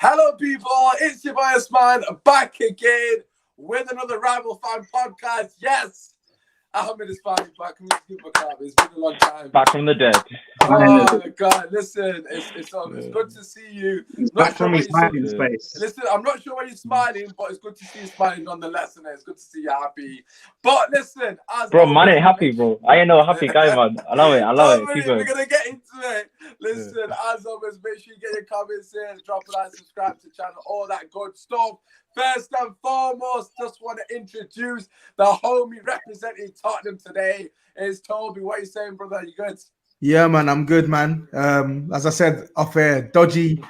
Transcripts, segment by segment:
Hello, people. It's your boy Usmaan back again with another Rival Fan podcast. Yes, Ahmed is finally back from his Super Cup. It's been a long time. Back from the dead. Oh my God! Listen, it's good to see you. He's back from his smiling space. Listen, I'm not sure why you're smiling, but it's good to see you smiling nonetheless, and it's good to see you happy. But listen, man ain't happy, bro. I ain't no happy guy, man. I love it. We're gonna get into it. Listen, as always, make sure you get your comments in, drop a like, subscribe to the channel, all that good stuff. First and foremost, just want to introduce the homie representing Tottenham today. Is Toby. What are you saying, brother? You good? Yeah, man, I'm good, man. As I said off air, dodgy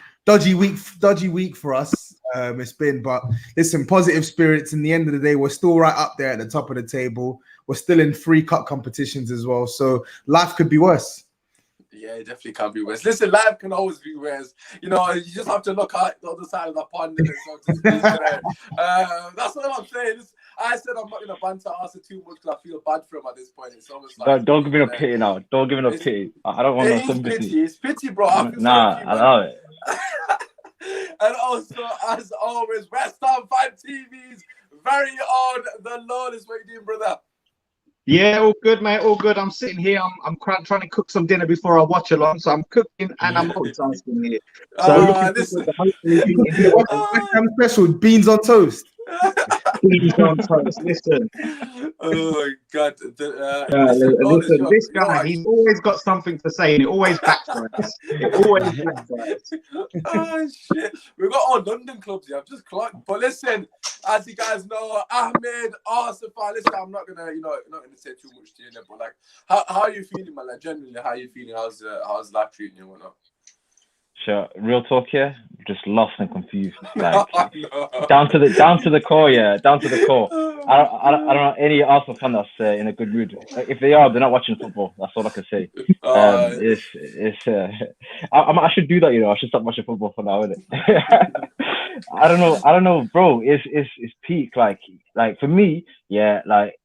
week for us. It's been, but listen, positive spirits. In the end of the day, we're still right up there at the top of the table. We're still in 3 cup competitions as well, so life could be worse. Yeah, it definitely can be worse. Listen, life can always be worse. You know, you just have to look at the other side of the pond. And so to speak, that's what I'm saying. I said I'm not going to banter Arsenal too much because I feel bad for him at this point. It's almost like... Don't give me no pity now. Don't give me no pity. I don't want no sympathy. It's pity, bro. I love it. And also, as always, West Ham Fan TV's very own, the Lord is what you doing, brother. Yeah, all good, mate. All good. I'm sitting here. I'm trying to cook some dinner before I watch along. So I'm cooking and I'm multitasking here. So West Ham special, beans on toast. Beans on toast. Listen. Oh my God. Listen, this guy, he's always got something to say and it always backfires. It always backfires. Oh shit. We've got all London clubs here. I've just clocked. But listen, as you guys know, Ahmed, Arsenal fan. Listen, I'm not gonna, not gonna say too much to you, but like, how are you feeling, man? Like, generally, how are you feeling? How's life treating you? Whatnot? Sure. Real talk here. Just lost and confused. Like down to the core, yeah. Down to the core. I don't know any Arsenal fan that's in a good mood. Like, if they are, they're not watching football. That's all I can say. I should do that, I should stop watching football for now, innit? I don't know, bro. It's peak. Like for me, yeah. Like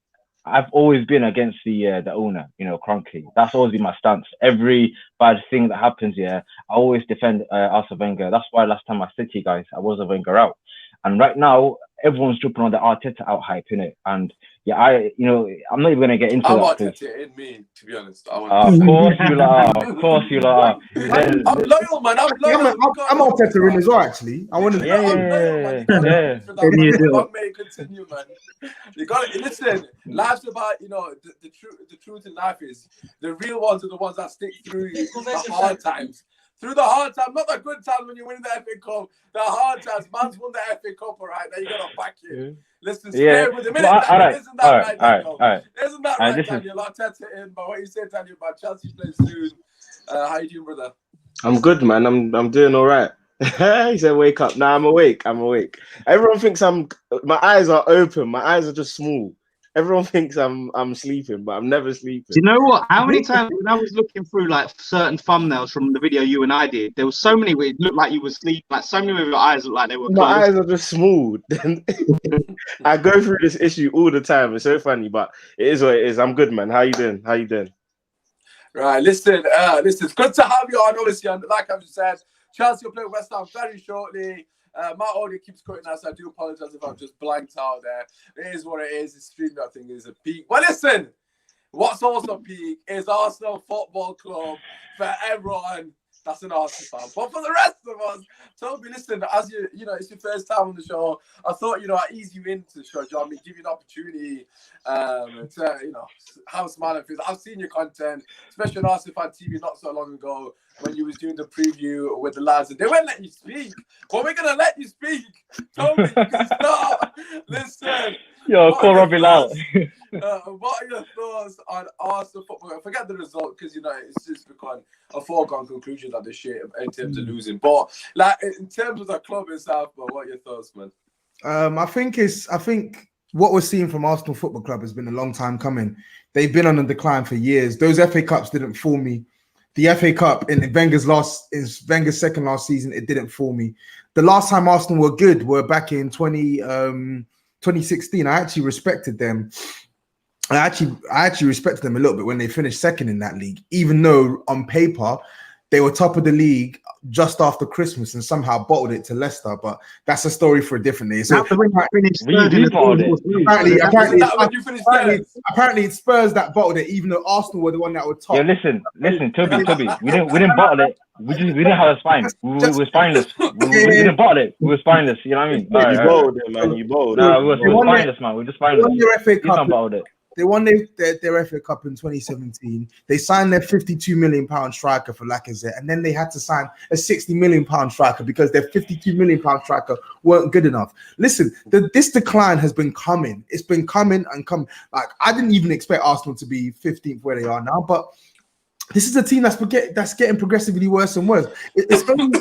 I've always been against the owner, Kroenke. That's always been my stance. Every bad thing that happens, I always defend Arsene Wenger. That's why last time I said to you guys, I was a Wenger out. And right now, everyone's jumping on the Arteta out hype, innit? And yeah, I'm not even gonna get into that. Arteta in me, to be honest. Of course you are. I'm loyal, man. I'm loyal. I'm Arteta in as well, actually. I want to. Yeah. Continue, man. You got to listen. Life's about, the truth in life is the real ones are the ones that stick through the hard times. Through the hard time, not the good times when you win the FA Cup. The hard times, man's won the FA Cup, all right? Now you gotta back it. Listen, stay with the minute. Isn't that right? Isn't that right, Daniel? Arteta in, but what you say, Daniel, about Chelsea plays soon? How you doing, brother? I'm good, man. I'm doing all right. He said, "Wake up." Nah, I'm awake. Everyone thinks my eyes are open. My eyes are just small. Everyone thinks I'm sleeping, but I'm never sleeping. Do you know what? How many times when I was looking through like certain thumbnails from the video you and I did, there was so many where it looked like you were sleeping. Like so many of your eyes looked like they were closed. My eyes are just small. I go through this issue all the time. It's so funny, but it is what it is. I'm good, man. How you doing? Right, listen, it's good to have you on. Obviously, like I've just said, Chelsea will play West Ham very shortly. My audio keeps cutting out, so I do apologize if I'm just blanked out there. It is what it is. The stream, I think, is a peak. Well, listen, what's also peak is Arsenal Football Club for everyone that's an Arsenal fan. But for the rest of us, Toby, listen, as it's your first time on the show, I thought, I'd ease you into the show, John. Give you an opportunity to, have a smile and face. I've seen your content, especially on Arsenal Fan TV not so long ago when you was doing the preview with the lads, and they won't let you speak. But we're going to let you speak. Toby, you can start. Listen. Yo, call Robbie Lau. What are your thoughts on Arsenal football? Forget the result because it's just become a foregone conclusion that this shit in terms of losing. But like in terms of the club itself, what are your thoughts, man? I think what we're seeing from Arsenal Football Club has been a long time coming. They've been on a decline for years. Those FA Cups didn't fool me. The FA Cup in Wenger's second last season, it didn't fool me. The last time Arsenal were good were back in 2016. I actually respected them. I actually respected them a little bit when they finished second in that league, even though on paper they were top of the league just after Christmas and somehow bottled it to Leicester. But that's a story for a different day. So That's when you finished We third in the bottled table. it. apparently, Isn't that when you finished third? apparently it's Spurs that bottled it, even though Arsenal were the one that were top. Yeah, listen, Toby. We didn't bottle it. We didn't have a spine. We were spineless. We didn't bottle it. We were spineless. You know what I mean? You bowled it, man. You bowled. No, we were They won spineless, man. We were just spineless. won their FA You Cup. can't bottle it. They won their FA Cup in 2017. They signed their £52 million striker for Lacazette, and then they had to sign a £60 million striker because their £52 million striker weren't good enough. Listen, this decline has been coming. It's been coming and coming. Like, I didn't even expect Arsenal to be 15th where they are now, but this is a team that's getting progressively worse and worse. It's only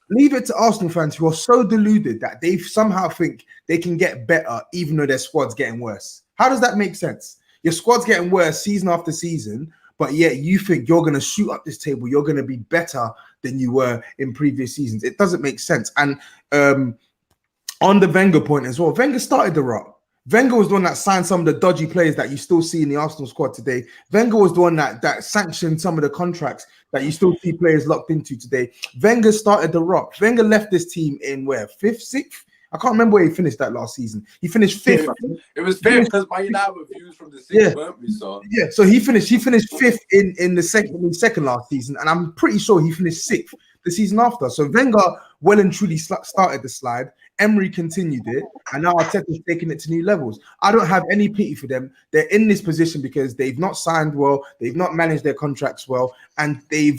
leave it to Arsenal fans who are so deluded that they somehow think they can get better even though their squad's getting worse. How does that make sense? Your squad's getting worse season after season, but yet you think you're going to shoot up this table. You're going to be better than you were in previous seasons. It doesn't make sense. And on the Wenger point as well, Wenger started the rot. Wenger was the one that signed some of the dodgy players that you still see in the Arsenal squad today. Wenger was the one that sanctioned some of the contracts that you still see players locked into today. Wenger started the rot. Wenger left this team in where? 5th, 6th? I can't remember where he finished that last season. He finished 5th. It was 5th because Man United were views from the 6th, weren't we? So yeah, so he finished 5th in the second last season, and I'm pretty sure he finished 6th the season after. So Wenger well and truly started the slide. Emery continued it, and now Arteta's taking it to new levels. I don't have any pity for them. They're in this position because they've not signed well, they've not managed their contracts well, and they're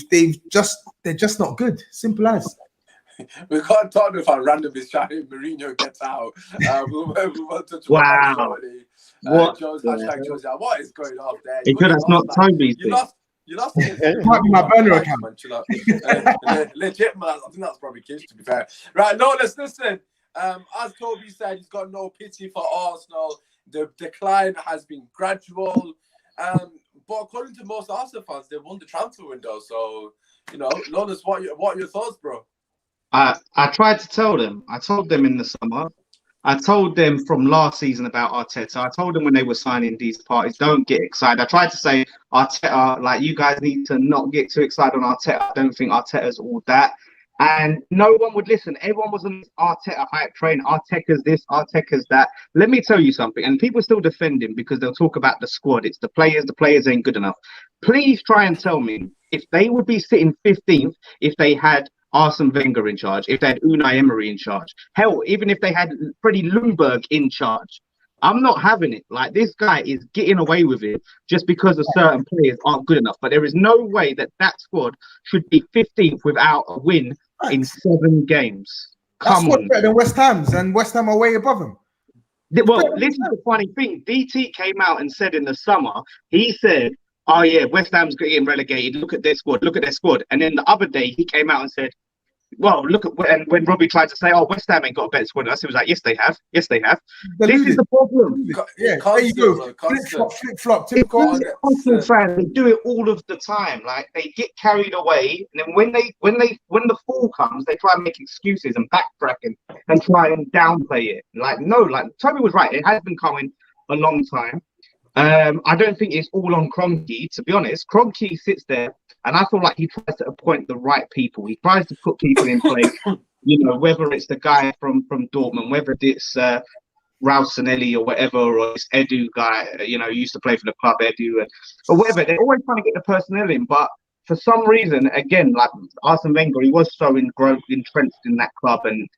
just not good. Simple as. We can't talk about randomly shouting Mourinho gets out. We'll touch Wow. on that shortly. What? Hashtag Jones, what is going on there? Because that's not Toby's You thing. lost It might be my burner account. Man, chill out. Legit, man. I think that's probably Kish, to be fair. Right, no, let's listen. As Toby said, he's got no pity for Arsenal. The decline has been gradual. But according to most Arsenal fans, they won the transfer window. So, Lolas, what are your thoughts, bro? I tried to tell them. I told them in the summer. I told them from last season about Arteta. I told them when they were signing these parties, don't get excited. I tried to say, Arteta, like, you guys need to not get too excited on Arteta. I don't think Arteta's all that. And no one would listen. Everyone was on this Arteta hype train. Arteta's this, Arteta's that. Let me tell you something. And people still defend him because they'll talk about the squad. It's the players ain't good enough. Please try and tell me if they would be sitting 15th if they had Arsene Wenger in charge, if they had Unai Emery in charge. Hell, even if they had Freddie Ljungberg in charge. I'm not having it. Like, this guy is getting away with it just because of certain players aren't good enough. But there is no way that squad should be 15th without a win in 7 games. Come on. Better than West Ham's, and West Ham are way above him. Well, listen to the funny thing. DT came out and said in the summer, he said, oh yeah, West Ham's getting relegated. Look at their squad. And then the other day he came out and said, well, look at when Robbie tried to say, oh, West Ham ain't got a better squad than us, he was like, yes, they have. This is the problem. Yeah, there you go. Flip-flop. Arsenal fans, they do it all of the time. Like, they get carried away, and then when the fall comes, they try and make excuses and backtracking and try and downplay it. Like, no, like Toby was right. It has been coming a long time. I don't think it's all on Kroenke, to be honest. Kroenke sits there, and I feel like he tries to appoint the right people. He tries to put people in place, whether it's the guy from Dortmund, whether it's Raul Sanelli or whatever, or this Edu guy, who used to play for the club, Edu, or whatever. They're always trying to get the personnel in, but for some reason, again, like Arsene Wenger, he was so entrenched in that club, and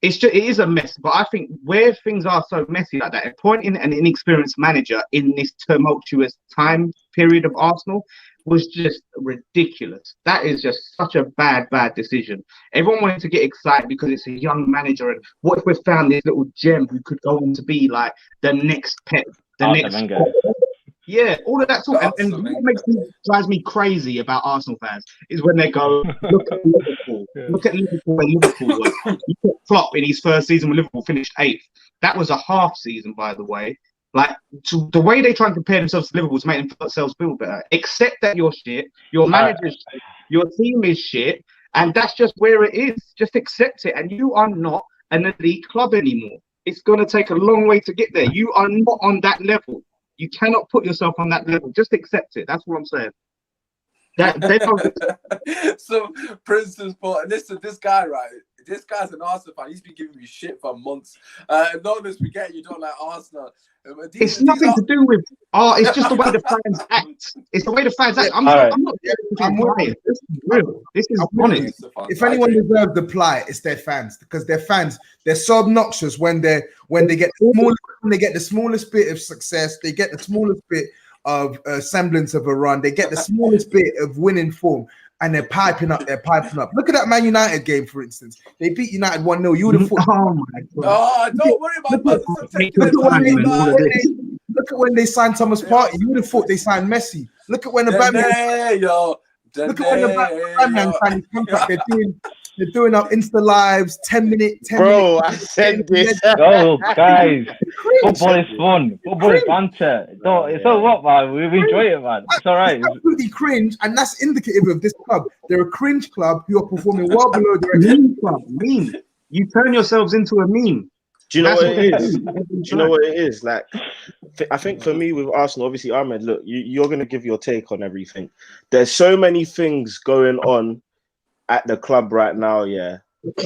it is a mess. But I think where things are so messy like that, appointing an inexperienced manager in this tumultuous time period of Arsenal was just ridiculous. That is just such a bad decision. Everyone wanted to get excited because it's a young manager, and what if we found this little gem who could go on to be like the next Pep, yeah, all of that talk. And what drives me crazy about Arsenal fans is when they go, look at Liverpool. Look at Liverpool when Liverpool was. Look at Klopp in his first season with Liverpool, finished 8th. That was a half season, by the way. Like, the way they try and compare themselves to Liverpool to make themselves feel better. Accept that you're shit, your manager's shit, your team is shit, and that's just where it is. Just accept it, and you are not an elite club anymore. It's going to take a long way to get there. You are not on that level. You cannot put yourself on that level. Just accept it. That's what I'm saying. They don't. So Prince's fault. And listen, this guy, right? This guy's an Arsenal fan. He's been giving me shit for months. No, this we get you don't like Arsenal. It's nothing to do with it's just the way the fans act. It's the way the fans act. I'm not lying. This is real. This is honest. If anyone deserves the plight, it's their fans, because their fans, they're so obnoxious when they get the smallest bit of success, they get the smallest bit of semblance of a run, they get the smallest bit of winning form, and they're piping up. Look at that Man United game, for instance. They beat United 1-0. You would have thought. Oh my God. Oh, don't worry about that. Look at when they signed Thomas Partey. You would have thought they signed Messi. Look at when the Batman. Look at when the Batman signed his contract. They're doing up Insta lives, 10-minute. Bro, I said this. Go, guys. Football is fun. Football is banter. It's all what, man. We enjoy it, man. It's all right. Absolutely cringe, and that's indicative of this club. They're a cringe club who are performing well below their meme club. Meme. You turn yourselves into a meme. Do you know what it is? Do you know what it is? Like, I think for me with Arsenal, obviously, Ahmed, look, you're going to give your take on everything. There's so many things going on at the club right now, yeah,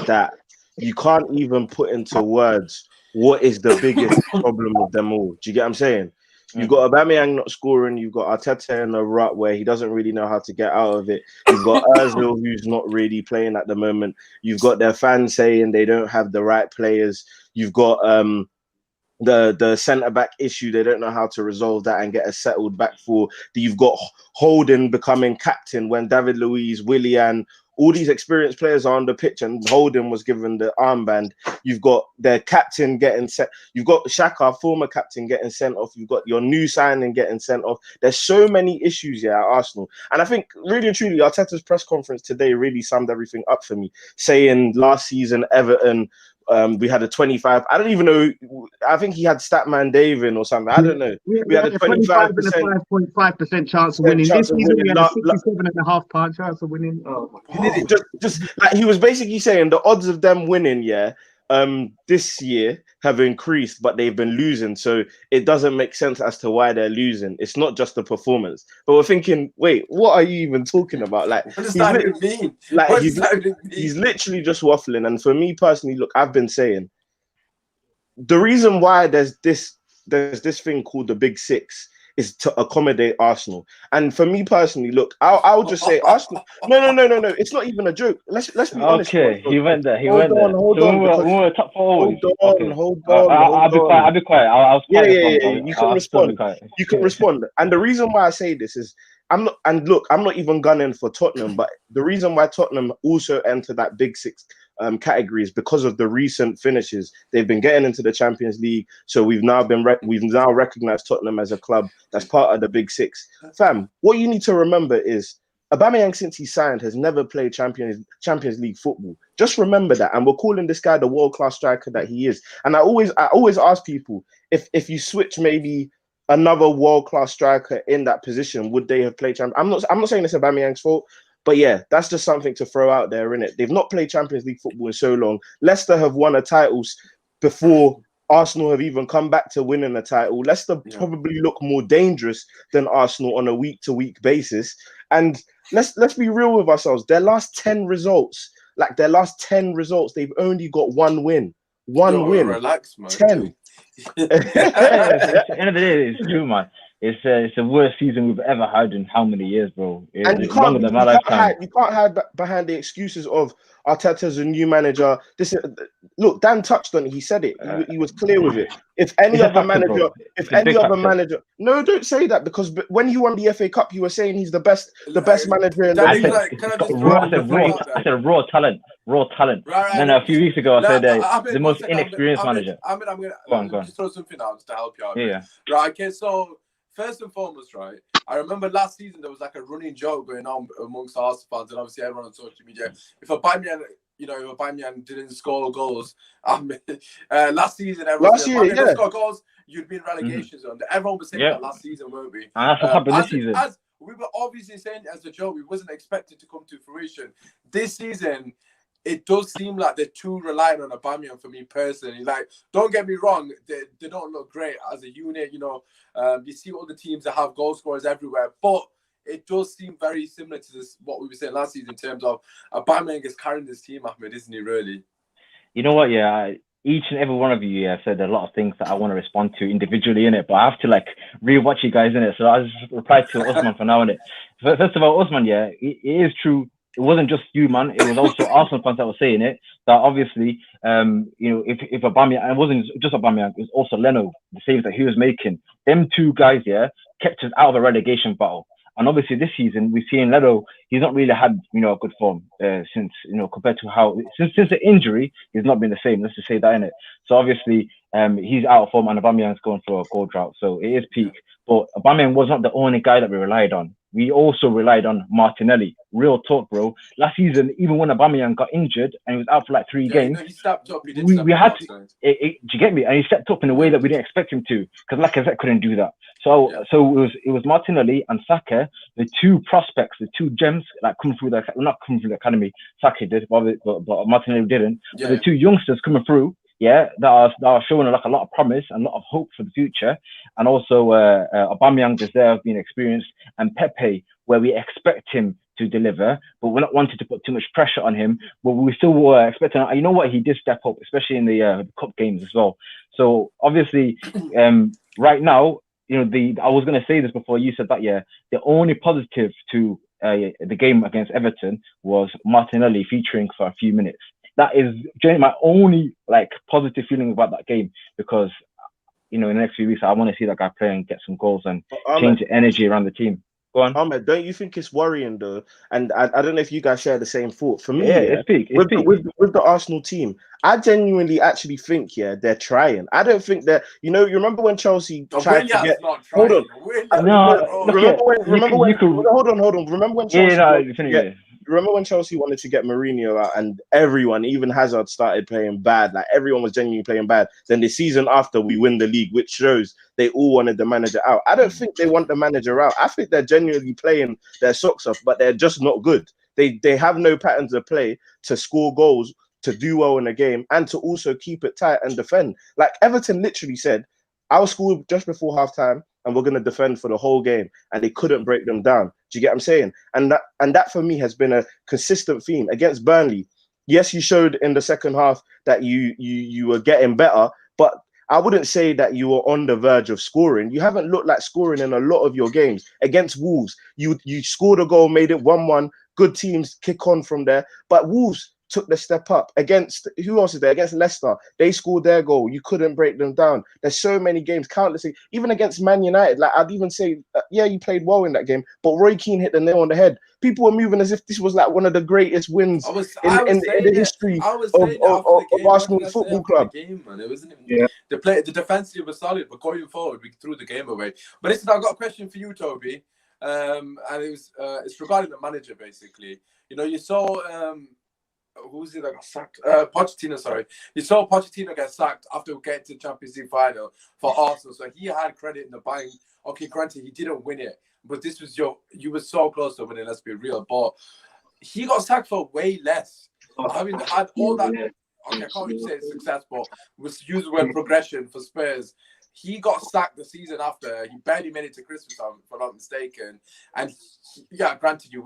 that you can't even put into words what is the biggest problem with them all. Do you get what I'm saying? You've got Aubameyang not scoring. You've got Arteta in a rut where he doesn't really know how to get out of it. You've got Ozil who's not really playing at the moment. You've got their fans saying they don't have the right players. You've got the centre-back issue. They don't know how to resolve that and get a settled back four. You've got Holden becoming captain when David Luiz, Willian, all these experienced players are on the pitch and Holden was given the armband. You've got their captain getting sent. You've got Xhaka, former captain, getting sent off. You've got your new signing getting sent off. There's so many issues here at Arsenal. And I think really and truly, Arteta's press conference today really summed everything up for me, saying last season, Everton, we had a 25. I don't even know. I think he had Statman Dave in or something. I don't know. We had a 25% and a 5.5% chance of winning. This season we had a 67.5% chance of winning. Oh my God. Just like he was basically saying the odds of them winning, this year have increased, but they've been losing. So it doesn't make sense as to why they're losing. It's not just the performance. But we're thinking, wait, what are you even talking about? Like, what does that even mean? Like he's literally just waffling. And for me personally, look, I've been saying the reason why there's this thing called the Big Six is to accommodate Arsenal. And for me personally, look, I'll just say Arsenal. No. It's not even a joke. Let's be honest. Okay, he went there. Hold on. We're top four. Hold on. I'll be quiet. I'll yeah. You can respond. You can respond. And the reason why I say this is I'm not even gunning for Tottenham, but the reason why Tottenham also enter that Big Six categories because of the recent finishes. They've been getting into the Champions League, so we've now recognized Tottenham as a club that's part of the Big Six. Fam, what you need to remember is Aubameyang, since he signed, has never played Champions League football. Just remember that, and we're calling this guy the world-class striker that he is. And I always ask people if you switch maybe another world-class striker in that position, would they have played Champions? I'm not saying it's Aubameyang's fault. But yeah, that's just something to throw out there, innit? They've not played Champions League football in so long. Leicester have won a title before Arsenal have even come back to winning a title. Leicester probably look more dangerous than Arsenal on a week-to-week basis. And let's be real with ourselves. Their last 10 results, they've only got one win. One win. Relax, man. 10. At the end of the day, it's true, man. It's the worst season we've ever had in how many years, bro? And you can't hide behind the excuses of Arteta's a new manager. Look, Dan touched on it. He said it. He was clear with it. If any other manager, no, don't say that, because when he won the FA Cup, you were saying he's the best manager in the league. I said raw talent. Right. Then a few weeks ago, I said the most inexperienced manager. I'm gonna just throw something out just to help you out. Yeah. Right. Okay. So first and foremost, right, I remember last season there was like a running joke going on amongst Arsenal fans, and obviously everyone on social media. If Aubameyang didn't score goals, last season everyone didn't score goals, you'd be in relegation zone. Everyone was saying that last season, weren't we? And that's what happened this season. As we were obviously saying it as a joke, we wasn't expected to come to fruition. This season, it does seem like they're too reliant on Aubameyang for me personally. Like, don't get me wrong, they don't look great as a unit. You see all the teams that have goal scorers everywhere, but it does seem very similar to this what we were saying last season in terms of Aubameyang is carrying this team, Ahmed, isn't he? Really? You know what? Yeah, each and every one of you said a lot of things that I want to respond to individually in it, but I have to like rewatch you guys in it. So I'll just reply to Usmaan for now in it. First of all, Usmaan, yeah, it is true. It wasn't just you, man. It was also Arsenal fans that were saying it. That obviously, you know, if Aubameyang, and it wasn't just Aubameyang, it was also Leno, the saves that he was making. Them two guys, yeah, kept us out of a relegation battle. And obviously this season we've seen Leno, he's not really had, you know, a good form since, you know, compared to how since the injury, he's not been the same. Let's just say that in it. So obviously he's out of form and Aubameyang's going for a goal drought. So it is peak. But Aubameyang was not the only guy that we relied on. We also relied on Martinelli. Real talk, bro. Last season, even when Aubameyang got injured and he was out for like 3 games, he stepped up. We had to. Do you get me? And he stepped up in a way that we didn't expect him to, because Lacazette couldn't do that. So it was Martinelli and Saka, the two prospects, the two gems that come through not coming through the academy. Saka did, but Martinelli didn't. But the two youngsters coming through, that are showing like a lot of promise and a lot of hope for the future. And also Aubameyang deserves being experienced, and Pepe, where we expect him to deliver, but we're not wanting to put too much pressure on him. But we still were expecting. You know what? He did step up, especially in the cup games as well. So obviously, right now, you know, I was going to say this before you said that. Yeah, the only positive to the game against Everton was Martinelli featuring for a few minutes. That is generally my only like positive feeling about that game, because you know in the next few weeks I want to see that guy play and get some goals and change the energy around the team. Go on. Ahmed, don't you think it's worrying though? And I don't know if you guys share the same thought. For me, it's peak. With the Arsenal team, I genuinely actually think they're trying. I don't think that you remember when Chelsea tried to get. Hold on. Remember when Chelsea remember when Chelsea wanted to get Mourinho out and everyone, even Hazard, started playing bad. Like everyone was genuinely playing bad. Then the season after we win the league, which shows they all wanted the manager out. I don't think they want the manager out. I think they're genuinely playing their socks off, but they're just not good. They have no patterns of play to score goals, to do well in a game, and to also keep it tight and defend. Like Everton literally said, I'll score just before halftime and we're going to defend for the whole game, and they couldn't break them down. Do you get what I'm saying? And that for me has been a consistent theme against Burnley. Yes, you showed in the second half that you were getting better, but I wouldn't say that you were on the verge of scoring. You haven't looked like scoring in a lot of your games. Against Wolves, you scored a goal, made it 1-1. Good teams kick on from there, but Wolves took the step up. Against who else is there? Against Leicester, they scored their goal. You couldn't break them down. There's so many games, countless. Even against Man United, like I'd even say, you played well in that game, but Roy Keane hit the nail on the head. People were moving as if this was like one of the greatest wins in the history of Arsenal Football Club. Game, man. It wasn't even, the defensive was solid, but going forward, we threw the game away. But listen, I've got a question for you, Toby, and it's regarding the manager, basically. You know, you saw. Who's it that got sacked? Pochettino, sorry. You saw Pochettino get sacked after getting to the Champions League final for Arsenal. So he had credit in the bank. Okay, granted, he didn't win it, but this was you were so close to winning, let's be real. But he got sacked for way less. Having had all that, okay, I can't really say it's success, but was used the word progression for Spurs. He got sacked the season after. He barely made it to Christmas, if I'm not mistaken. And granted, you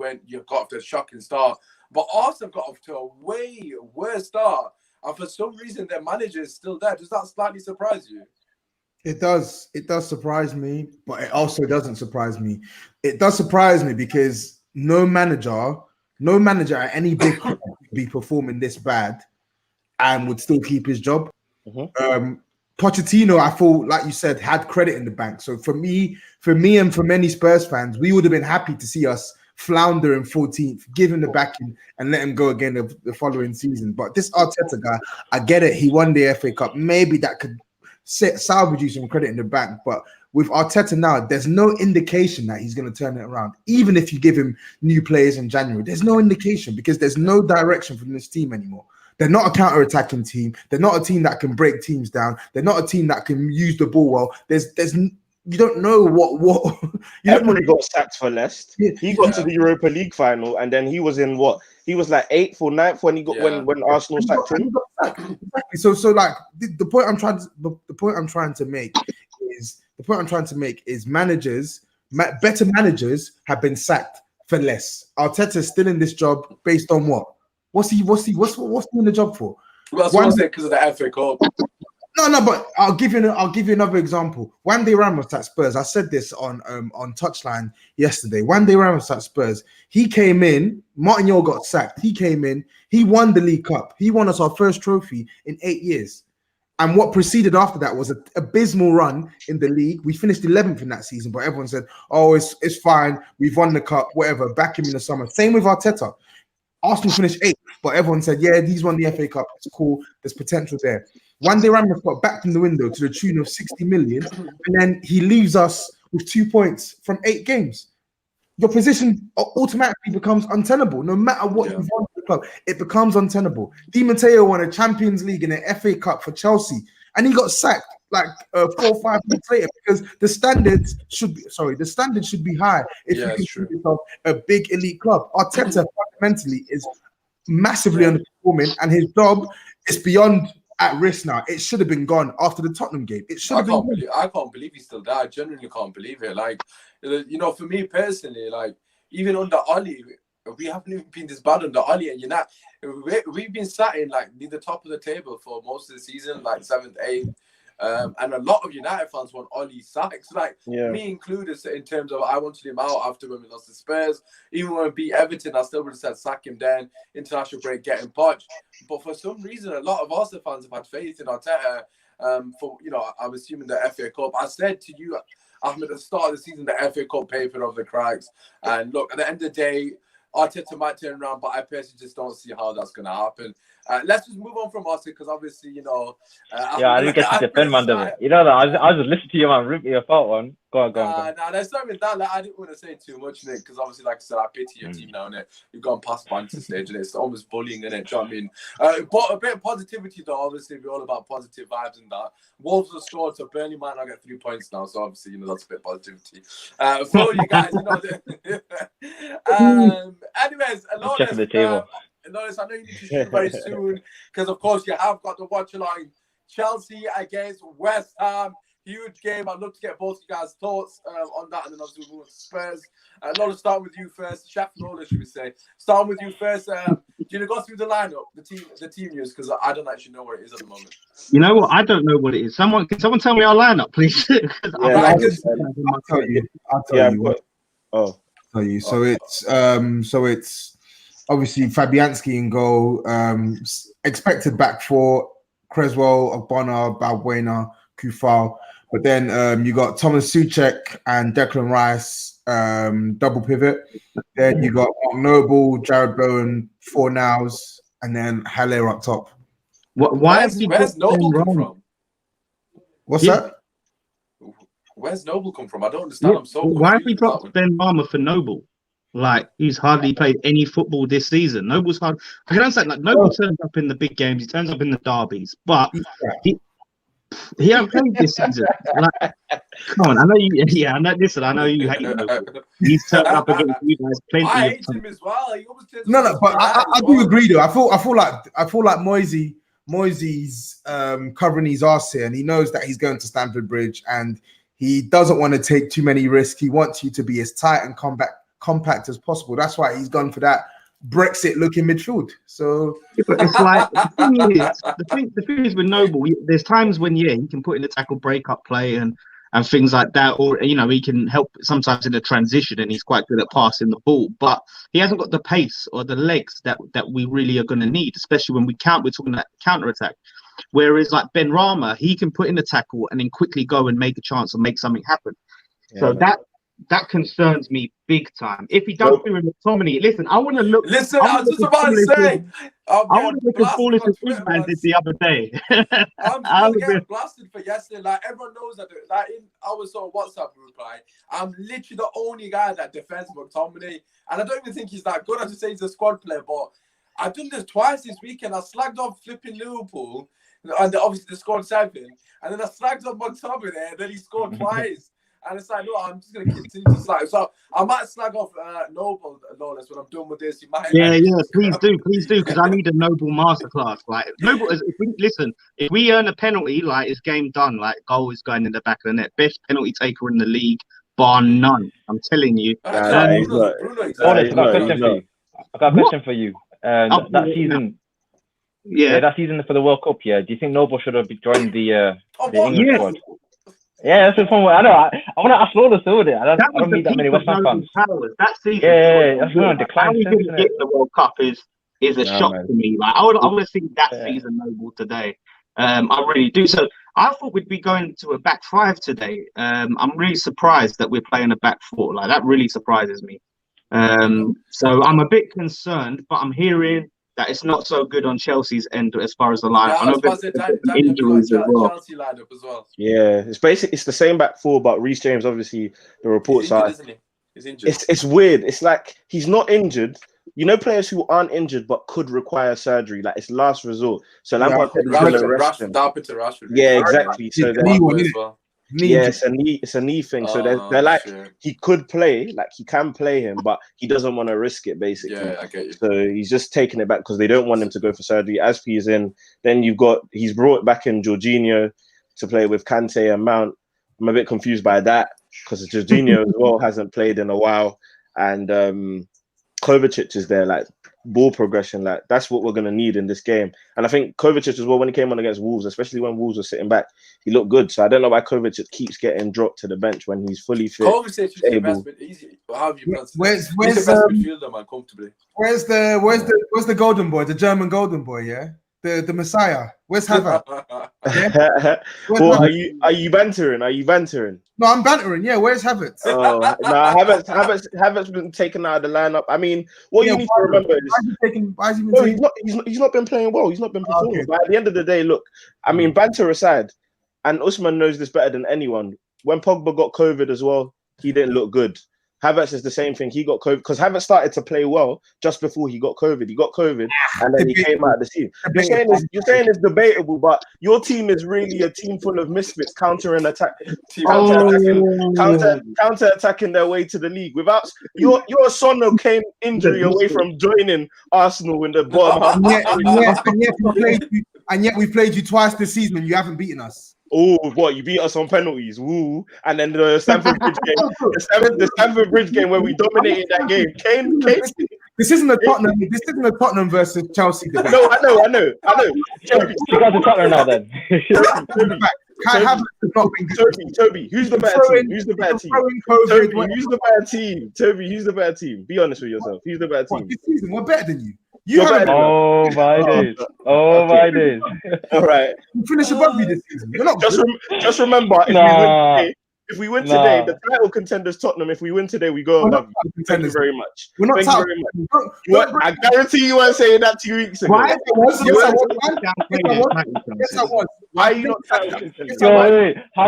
got off to a shocking start. But Arsenal got off to a way worse start. And for some reason, their manager is still there. Does that slightly surprise you? It does. It does surprise me, but it also doesn't surprise me. It does surprise me because no manager at any big club would be performing this bad and would still keep his job. Mm-hmm. Pochettino, I thought, like you said, had credit in the bank. So for me and for many Spurs fans, we would have been happy to see us flounder in 14th, give him the backing and let him go again the following season. But this Arteta guy, I get it. He won the FA Cup. Maybe that could salvage you some credit in the bank. But with Arteta now, there's no indication that he's going to turn it around. Even if you give him new players in January, there's no indication because there's no direction from this team anymore. They're not a counter-attacking team. They're not a team that can break teams down. They're not a team that can use the ball well. You don't know what Everybody got sacked for Leicester. He got to the Europa League final, and then he was in what? He was like 8th or 9th when he got when Arsenal sacked him. Exactly. So like the point I'm trying to make is managers Better managers have been sacked for less. Arteta's still in this job based on what? What's he in the job for? Well, that's what I said, because of the FA Cup. No, but I'll give you another example. Wandy Ramos at Spurs. I said this on Touchline yesterday. Wandy Ramos at Spurs. He came in. Martin Yole got sacked. He came in. He won the League Cup. He won us our first trophy in 8 years. And what preceded after that was an abysmal run in the league. We finished 11th in that season, but everyone said, "Oh, it's fine. We've won the cup. Whatever. Back him in the summer." Same with Arteta. Arsenal finished 8th, but everyone said, "Yeah, he's won the FA Cup. It's cool. There's potential there." Wandy Ramos got backed in the window to the tune of 60 million, and then he leaves us with 2 points from 8 games. Your position automatically becomes untenable. No matter what you've won for the club, it becomes untenable. Di Matteo won a Champions League and an FA Cup for Chelsea, and he got sacked like 4 or 5 months later because the standards should be high if you consider yourself a big elite club. Arteta fundamentally is massively underperforming, and his job is beyond at risk now. It should have been gone after the Tottenham game. It should have been gone. I can't believe he's still there. I genuinely can't believe it. Like, you know, for me personally, like, even under Oli, we haven't even been this bad under Oli, and we've been sat in like near the top of the table for most of the season, like 7th, 8th. And a lot of United fans want Oli sacks, like me included, in terms of I wanted him out after when we lost to Spurs. Even when we beat Everton, I still would have said sack him then, international break, get him poached. But for some reason, a lot of Arsenal fans have had faith in Arteta. For, you know, I'm assuming the FA Cup. I said to you, Ahmed, at the start of the season, the FA Cup paper of the cracks. And look, at the end of the day, Arteta might turn around, but I personally just don't see how that's going to happen. Let's just move on from Arteta, because obviously, you know... I didn't get to defend Mandela. You know that, I was just listening to you, man. Rip me apart, one. Go on. Nah, there's something that, like, I didn't want to say too much, Nick, because obviously, like I said, I pity your team now, innit? You've gone past banter stage, and it's almost bullying, innit? Do you know what I mean? But a bit of positivity, though, obviously, we're all about positive vibes and that. Wolves have scored, so Burnley might not get 3 points now, so obviously, you know, that's a bit of positivity. For you guys, you know... anyways, checking the table. Notice, I know you need to shoot very soon, because of course you have got the watch along. Chelsea against West Ham, huge game. I'd love to get both of you guys' thoughts on that, and then obviously we'll move on to Spurs. Lola, start with you first. Chef Lola, should we say? Starting with you first. Do you go through the lineup, the team news, because I don't actually know where it is at the moment. You know what? I don't know what it is. Can someone tell me our lineup, please? I'll tell you. So it's obviously Fabianski in goal. Expected back four: Creswell, Ogbonna, Balbuena, Kufal. But then you got Thomas Souček and Declan Rice, double pivot. Then you got Mark Noble, Jared Bowen, Fornals, and then Haller up top. Where's Noble come from? What's that? Where's Noble come from? I don't understand. I'm so why have we dropped Ben Rama for Noble? Like, he's hardly played any football this season. Noble's hard. I can understand, like, Noble turns up in the big games, he turns up in the derbies, but he hasn't played this season. Like, come on, I know you. Yeah, I know. Listen, I know you hate Noble. He's turned up against you guys plenty. I hate him as well. He always turns no, but I do agree though. I feel like Moisey's covering his arse here, and he knows that he's going to Stamford Bridge, and he doesn't want to take too many risks. He wants you to be as tight and compact as possible. That's why he's gone for that Brexit-looking midfield. So it's like the thing is with Noble, there's times when he can put in the tackle breakup play and things like that, or you know, he can help sometimes in the transition, and he's quite good at passing the ball. But he hasn't got the pace or the legs that we really are going to need, especially when we're talking about counter attack. Whereas like Ben Rama, he can put in the tackle and then quickly go and make a chance or make something happen. Yeah, so that concerns me big time. If he does do a McTominay, listen, I want to look. Listen, I was just about to say, I want to look as foolish as Usmaan did the other day. I'm getting blasted for yesterday. Like, everyone knows that. Like, in our sort of WhatsApp group, like, I'm literally the only guy that defends McTominay, and I don't even think he's that good. I just say he's a squad player, but I've done this twice this weekend. I slagged off flipping Liverpool, and obviously they scored 7, and then I slagged off McTominay, and then he scored twice. And it's like, no, I'm just going to continue to slag. So I might slag off Noble, Lawless, when I'm done with this. You might, please do, because I need a Noble masterclass. Like, Noble, if we earn a penalty, like, it's game done. Like, goal is going in the back of the net. Best penalty taker in the league, bar none. I'm telling you. Nah, he's not. Bruno Honest, Nah, I he's got a not. question He's for not. you. I got a question for you. I'll That put it in season, Yeah. that season for the World Cup, do you think Noble should have joined the England Yes. squad? Yeah, that's the fun. I know. I want to ask Lola still there. I That was don't the meet that peak many of West Ham Nolan fans. Powers. That season. Yeah, that's been on How decline we since, didn't isn't get it? the World Cup is a Nah, shock man. to me. Like I would have seen that Yeah. season Noble today. I really do. So I thought we'd be going to a back five today. I'm really surprised that we're playing a back four. Like that really surprises me. So I'm a bit concerned, but I'm hearing that it's not so good on Chelsea's end as far as the line. Yeah, I I know was about to say, there's some Danny, have you injuries as got well. Chelsea lineup as well? Yeah, it's the same back four, but Reece James, obviously, the reports He's injured, are isn't he? He's injured. it's weird. It's like he's not injured. You know, players who aren't injured but could require surgery, like it's last resort. So Lampard said he's going to rest him. Rashford, Rashford. Yeah, exactly. So Knee they're, one, as innit? well. Knee yeah, injury. it's a knee thing. So they're like, Shit. he could play, like he can play him, but he doesn't want to risk it, basically. Yeah, I get you. So he's just taking it back because they don't want him to go for surgery. Aspi is in. Then he's brought back in Jorginho to play with Kante and Mount. I'm a bit confused by that because Jorginho as well hasn't played in a while, and Kovacic is there, like ball progression, like that's what we're gonna need in this game. And I think Kovacic as well, when he came on against Wolves, especially when Wolves were sitting back, he looked good. So I don't know why Kovacic keeps getting dropped to the bench when he's fully fit. Kovacic is the best, how have you pronounced it? Where's He's the best midfielder, man, comfortably. Where's the golden boy, the German golden boy, yeah? The Messiah. Where's Havertz? Yeah? Well, are you bantering? Are you bantering? No, I'm bantering. Yeah, where's Havertz? Oh no, Havertz been taken out of the lineup. I mean, what you need to remember is he's not been playing well. He's not been performing. Okay. But at the end of the day, look, I mean, banter aside, and Usmaan knows this better than anyone. When Pogba got COVID as well, he didn't look good. Havertz is the same thing. He got COVID because Havertz started to play well just before he got COVID. He got COVID and then he came out of the team. You're saying it's debatable, but your team is really a team full of misfits counter-attacking their way to the league. Without your son came injury away from joining Arsenal in the bottom half. And yet we played you twice this season and you haven't beaten us. Oh, what, you beat us on penalties? Woo! And then the Stamford Bridge game, the Stamford Bridge game where we dominated that game. Kane. This isn't a Tottenham versus Chelsea debate. No, I know. You guys are Tottenham now, then. Toby, who's the better team? Who's the better team? Be honest with yourself. Who's the better team? This season, we're better than you. Oh my days! Oh my days! All right. You finish above me this season. You're not just remember, if we win today, the title contenders Tottenham. If we win today, we go above. Thank you very much. We're not Thank you very much. I guarantee you weren't saying that 2 weeks ago. Yes, I was. Why are you not title contenders? How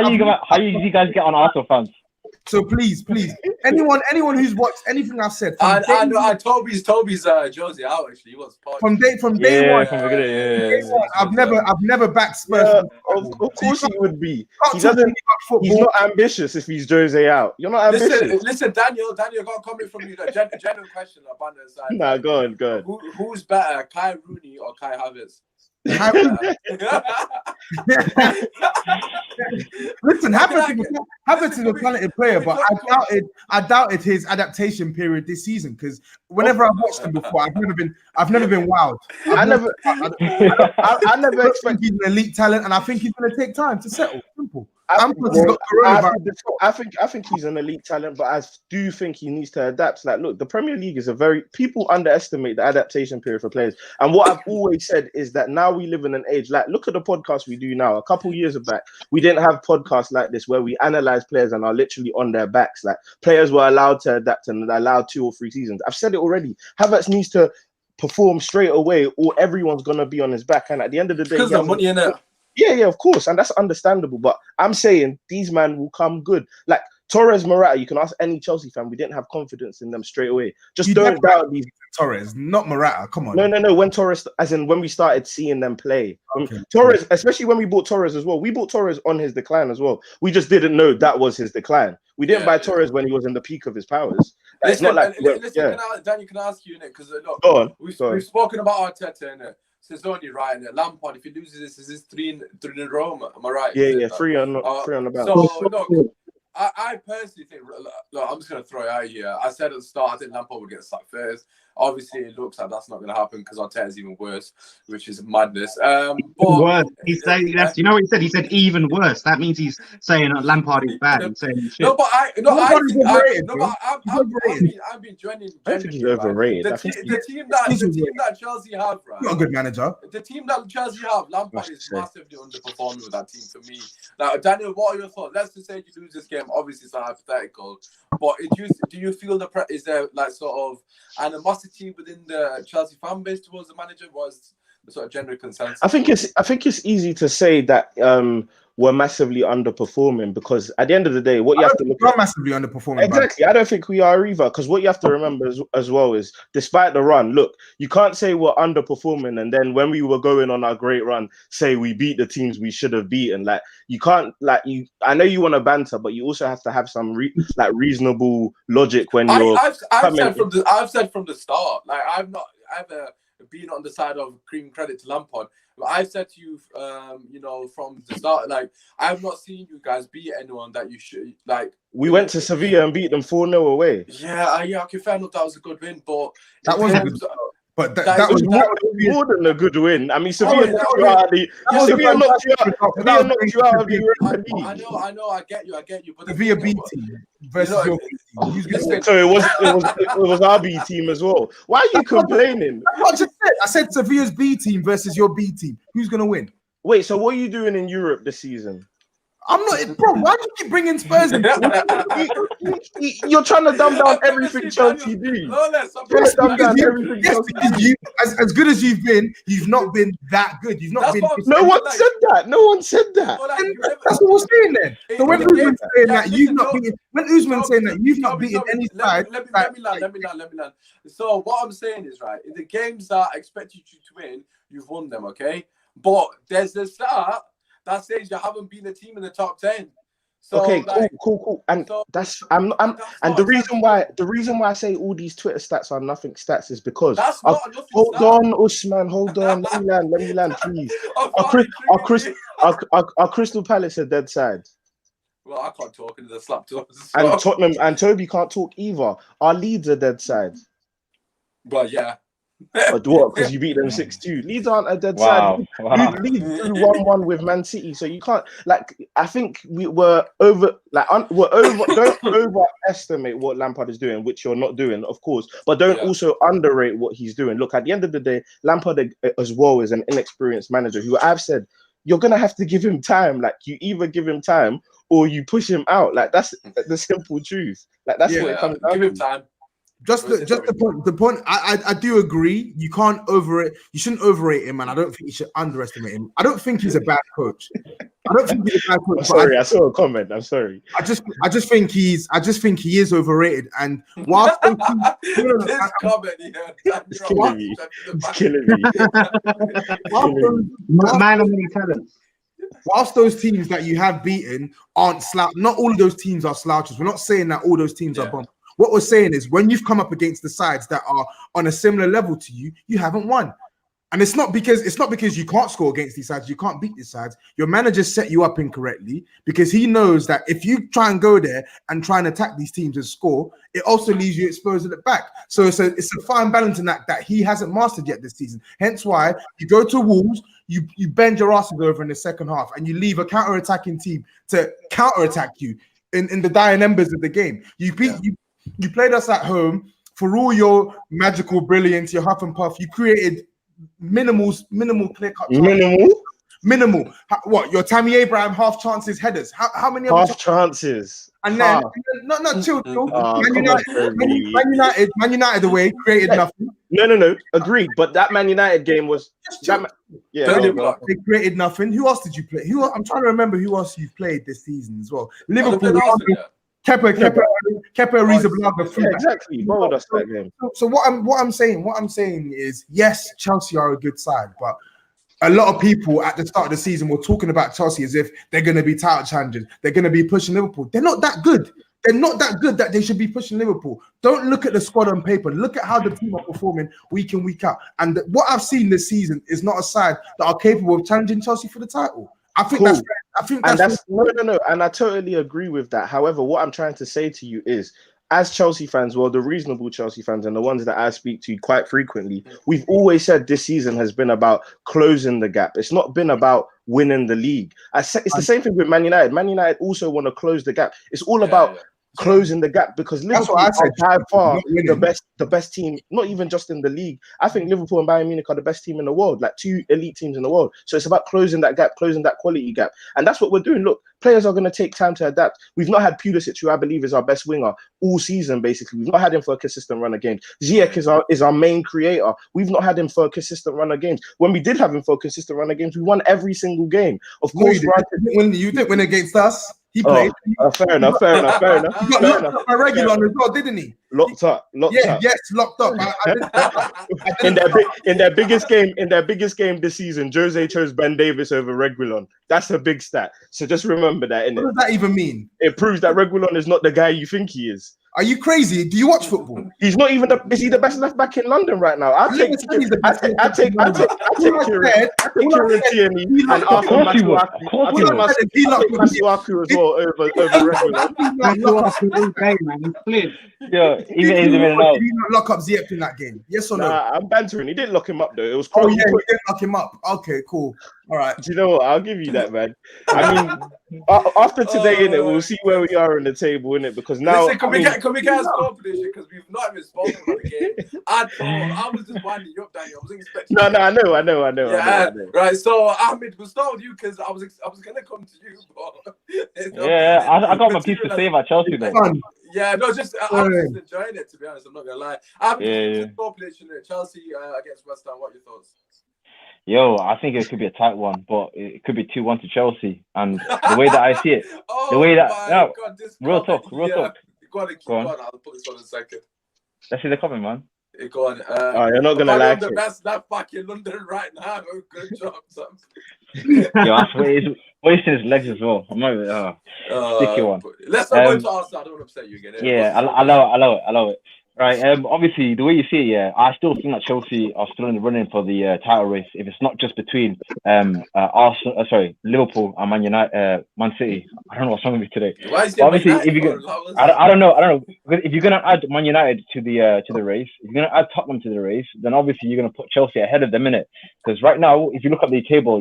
you guys get on Arsenal fans? So please, anyone who's watched anything I've said, Toby's Josie out actually. He was from day one. I've never backed Spurs. Yeah, of course he would be. He's not ambitious if he's Jose out. You're not ambitious. Listen, Daniel, got a comment from you. General question about the side. Nah, go on. Who's better, Kai Rooney or Kai Havertz? Listen, Havertz is a talented player, but I doubted his adaptation period this season because whenever I've watched him before, I've never been wowed. I never expected he's an elite talent, and I think he's going to take time to settle. Simple. I think he's an elite talent, but I do think he needs to adapt. Like, look, the Premier League is people underestimate the adaptation period for players. And what I've always said is that now we live in an age, like, look at the podcast we do now. A couple years back, we didn't have podcasts like this where we analyze players and are literally on their backs. Like, players were allowed to adapt and allowed 2 or 3 seasons. I've said it already. Havertz needs to perform straight away, or everyone's gonna be on his back. And at the end of the day, because of money in it. Yeah, of course, and that's understandable. But I'm saying these men will come good. Like Torres, Morata, you can ask any Chelsea fan. We didn't have confidence in them straight away. Just don't doubt these. Torres, not Morata. Come on. No. When Torres, as in when we started seeing them play, okay. Torres, especially when we bought Torres as well. We bought Torres on his decline as well. We just didn't know that was his decline. We didn't buy Torres when he was in the peak of his powers. Listen, Daniel, can I ask you, innit? Because we've spoken about Arteta, innit? It's only right in Lampard. If he loses this, is this 3 in a row? Am I right? Yeah, 3 on the bounce. So look, I personally think, look, I'm just going to throw it out here. I said at the start, I think Lampard would get sacked first. Obviously, it looks like that's not going to happen because Arteta is even worse, which is madness. But worse. He's saying that's, you know what he said? He said even worse. That means he's saying Lampard is bad. He's saying shit. No, but I think overrated, no, bro. but I've been genuinely. I think he's overrated. The team that Chelsea have, right? Not a good manager. The team that Chelsea have, Lampard is massively underperforming with that team for me. Like, Daniel, what are your thoughts? Let's just say you lose this game. Obviously, it's not hypothetical, but do you feel is there like sort of animosity within the Chelsea fan base towards the manager? Was the sort of general consensus? I think it's easy to say that we're massively underperforming because at the end of the day, what you have to look at, massively underperforming. Exactly, I don't think we are either. Because what you have to remember as well is, despite the run, look, you can't say we're underperforming and then when we were going on our great run, say we beat the teams we should have beaten. Like you can't, like you. I know you want to banter, but you also have to have some reasonable logic when you're. I've said from the start, like I've not ever been on the side of giving credit to Lampard. I've said to you, from the start, like I've not seen you guys beat anyone that you should like. We went to Sevilla and beat them 4-0 away. Yeah, okay, fair enough. That was a good win, but that wasn't. But that was more than a good win. I mean, Sevilla knocked you out of the. Sevilla knocked you out of the Europa League. I know. I get you. But Sevilla B team versus your B team. So it was our B team as well. Why are you complaining? That's what I just said. I said Sevilla's B team versus your B team. Who's gonna win? Wait, so what are you doing in Europe this season? I'm not, bro. Why do you keep bringing Spurs in? You're trying to dumb down everything Chelsea do. As good as you've been, you've not been that good. You've not been. No one said that. No one said that. That's what we're saying then. So when Usman's saying that you've not beaten, any side, let me land. So what I'm saying is, right, in the games that I expected you to win, you've won them, okay? But there's the start that says you haven't been a team in the top 10. So, okay, cool. And so, that's and the reason why I say all these Twitter stats are nothing stats is because hold on, Usmaan, hold on. Let me land, please. Our Crystal Palace are dead side. Well, I can't talk into the slap doors. And Tottenham and Toby can't talk either. Our Leeds are dead side. But yeah. But what? Because you beat them 6-2. Leeds aren't a dead side. Leeds drew 1-1 with Man City, so you can't. Like, I think we're over. Don't overestimate what Lampard is doing, which you're not doing, of course. But don't also underrate what he's doing. Look, at the end of the day, Lampard as well is an inexperienced manager who I've said you're gonna have to give him time. Like, you either give him time or you push him out. Like, that's the simple truth. Like, that's what it comes down to. Give him time. Just the point. I do agree. You can't You shouldn't overrate him, and I don't think you should underestimate him. I don't think he's a bad coach. I'm sorry, I saw a comment. I'm sorry. I just think he is overrated. And whilst those teams, it's killing me. Man of many talents. Whilst those teams that you have beaten aren't not all of those teams are slouches. We're not saying that all those teams are bums. What we're saying is when you've come up against the sides that are on a similar level to you, you haven't won. And it's not because you can't score against these sides, you can't beat these sides. Your manager set you up incorrectly because he knows that if you try and go there and try and attack these teams and score, it also leaves you exposed at the back. So it's a fine balancing act that he hasn't mastered yet this season. Hence why you go to Wolves, you bend your asses over in the second half and you leave a counter-attacking team to counter-attack you in the dying embers of the game. You played us at home for all your magical brilliance, your huff and puff. You created minimal clear cut. Minimal. What? Your Tammy Abraham half chances headers. How many half chances? And then not chill. Man United away created nothing. No. Agreed. But that Man United game was they created nothing. Who else did you play? I'm trying to remember who else you've played this season as well. Liverpool. Kepa Arrizabalaga. Exactly. So what I'm saying is, yes, Chelsea are a good side, but a lot of people at the start of the season were talking about Chelsea as if they're going to be title challengers. They're going to be pushing Liverpool. They're not that good. They're not that good that they should be pushing Liverpool. Don't look at the squad on paper. Look at how the team are performing week in, week out. And what I've seen this season is not a side that are capable of challenging Chelsea for the title. I think that's fair I think And that's that's no, and I totally agree with that. However, what I'm trying to say to you is, as Chelsea fans, well, the reasonable Chelsea fans and the ones that I speak to quite frequently, we've always said this season has been about closing the gap. It's not been about winning the league. It's the same thing with Man United. Man United also want to close the gap. It's all about closing the gap because Liverpool what I said, are by far not winning. the best team, not even just in the league. I think Liverpool and Bayern Munich are the best team in the world, like 2 elite teams in the world. So it's about closing that gap, closing that quality gap. And that's what we're doing. Look, players are going to take time to adapt. We've not had Pulisic, who I believe is our best winger all season, basically. We've not had him for a consistent run of games. Ziyech is our main creator. We've not had him for a consistent run of games. When we did have him for a consistent run of games, we won every single game. Of course, you didn't win against us. He played. Fair enough. He got locked up by Regulon as well, didn't he? Locked up. Yes, locked up. In their biggest game this season, Jose chose Ben Davis over Reguilon. That's a big stat. So just remember that. What does that even mean? It proves that Reguilon is not the guy you think he is. Are you crazy? Do you watch football? He's not even is he the best left back in London right now? I take Kieran Tierney and Arthur Masuaku as well over Reguilon. Yeah, he's in and out. Did he not lock up Ziyech in that game? Yes or no? Nah, I'm bantering. He didn't lock him up though. It was he didn't lock him up. Okay, cool. All right. Do you know what? I'll give you that, man. I mean, after today, innit, we'll see where we are in the table, innit? Because now, listen, can we get a score prediction? Because we've not even spoken about the game. I was just winding you up, Daniel. I wasn't expecting. No, I know. Yeah, right. So Ahmed, we'll start with you because I was gonna come to you, but I got my piece to say about Chelsea though. Yeah, no, just I was just enjoying it, to be honest. I'm not gonna lie. Score prediction Chelsea against West Ham. What are your thoughts? Yo, I think it could be a tight one, but it could be 2-1 to Chelsea. And the way that I see it, real talk. Go on. I'll put this on in a second. Let's see the comment, man. Go on. You're not gonna like the it. best left back in London right now. Good job, Sam. Yo, he's wasting his legs as well. I'm not even sticky one. Let's not go to Arsenal. I don't want to upset you again. Yeah, I love it. Right, obviously the way you see it, I still think that Chelsea are still in the running for the title race. If it's not just between Liverpool and Man City. I don't know what's wrong with me today. Obviously, if you I don't know. If you're gonna add Man United to the race, if you're gonna add Tottenham to the race, then obviously you're gonna put Chelsea ahead of them, innit? Because right now, if you look at the table,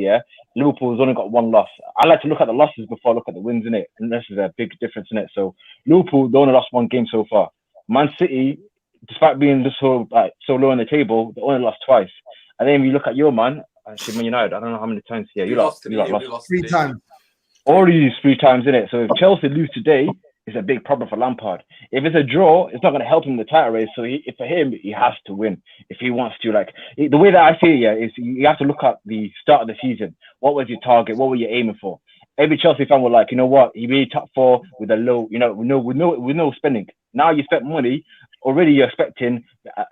Liverpool's only got one loss. I like to look at the losses before I look at the wins, innit? And this is a big difference, innit? So Liverpool, they only lost one game so far. Man City, despite being so low on the table, they only lost twice. And then if you look at your man, actually Man United, I don't know how many times. Yeah, you lost 3 times. Already used 3 times, in it. So if Chelsea lose today, it's a big problem for Lampard. If it's a draw, it's not going to help him in the title race. So for him, he has to win if he wants to. Like the way that I see it, is you have to look at the start of the season. What was your target? What were you aiming for? Every Chelsea fan was like, you know what? He made top 4 with a low, with no spending. Now you spent money. Already you're expecting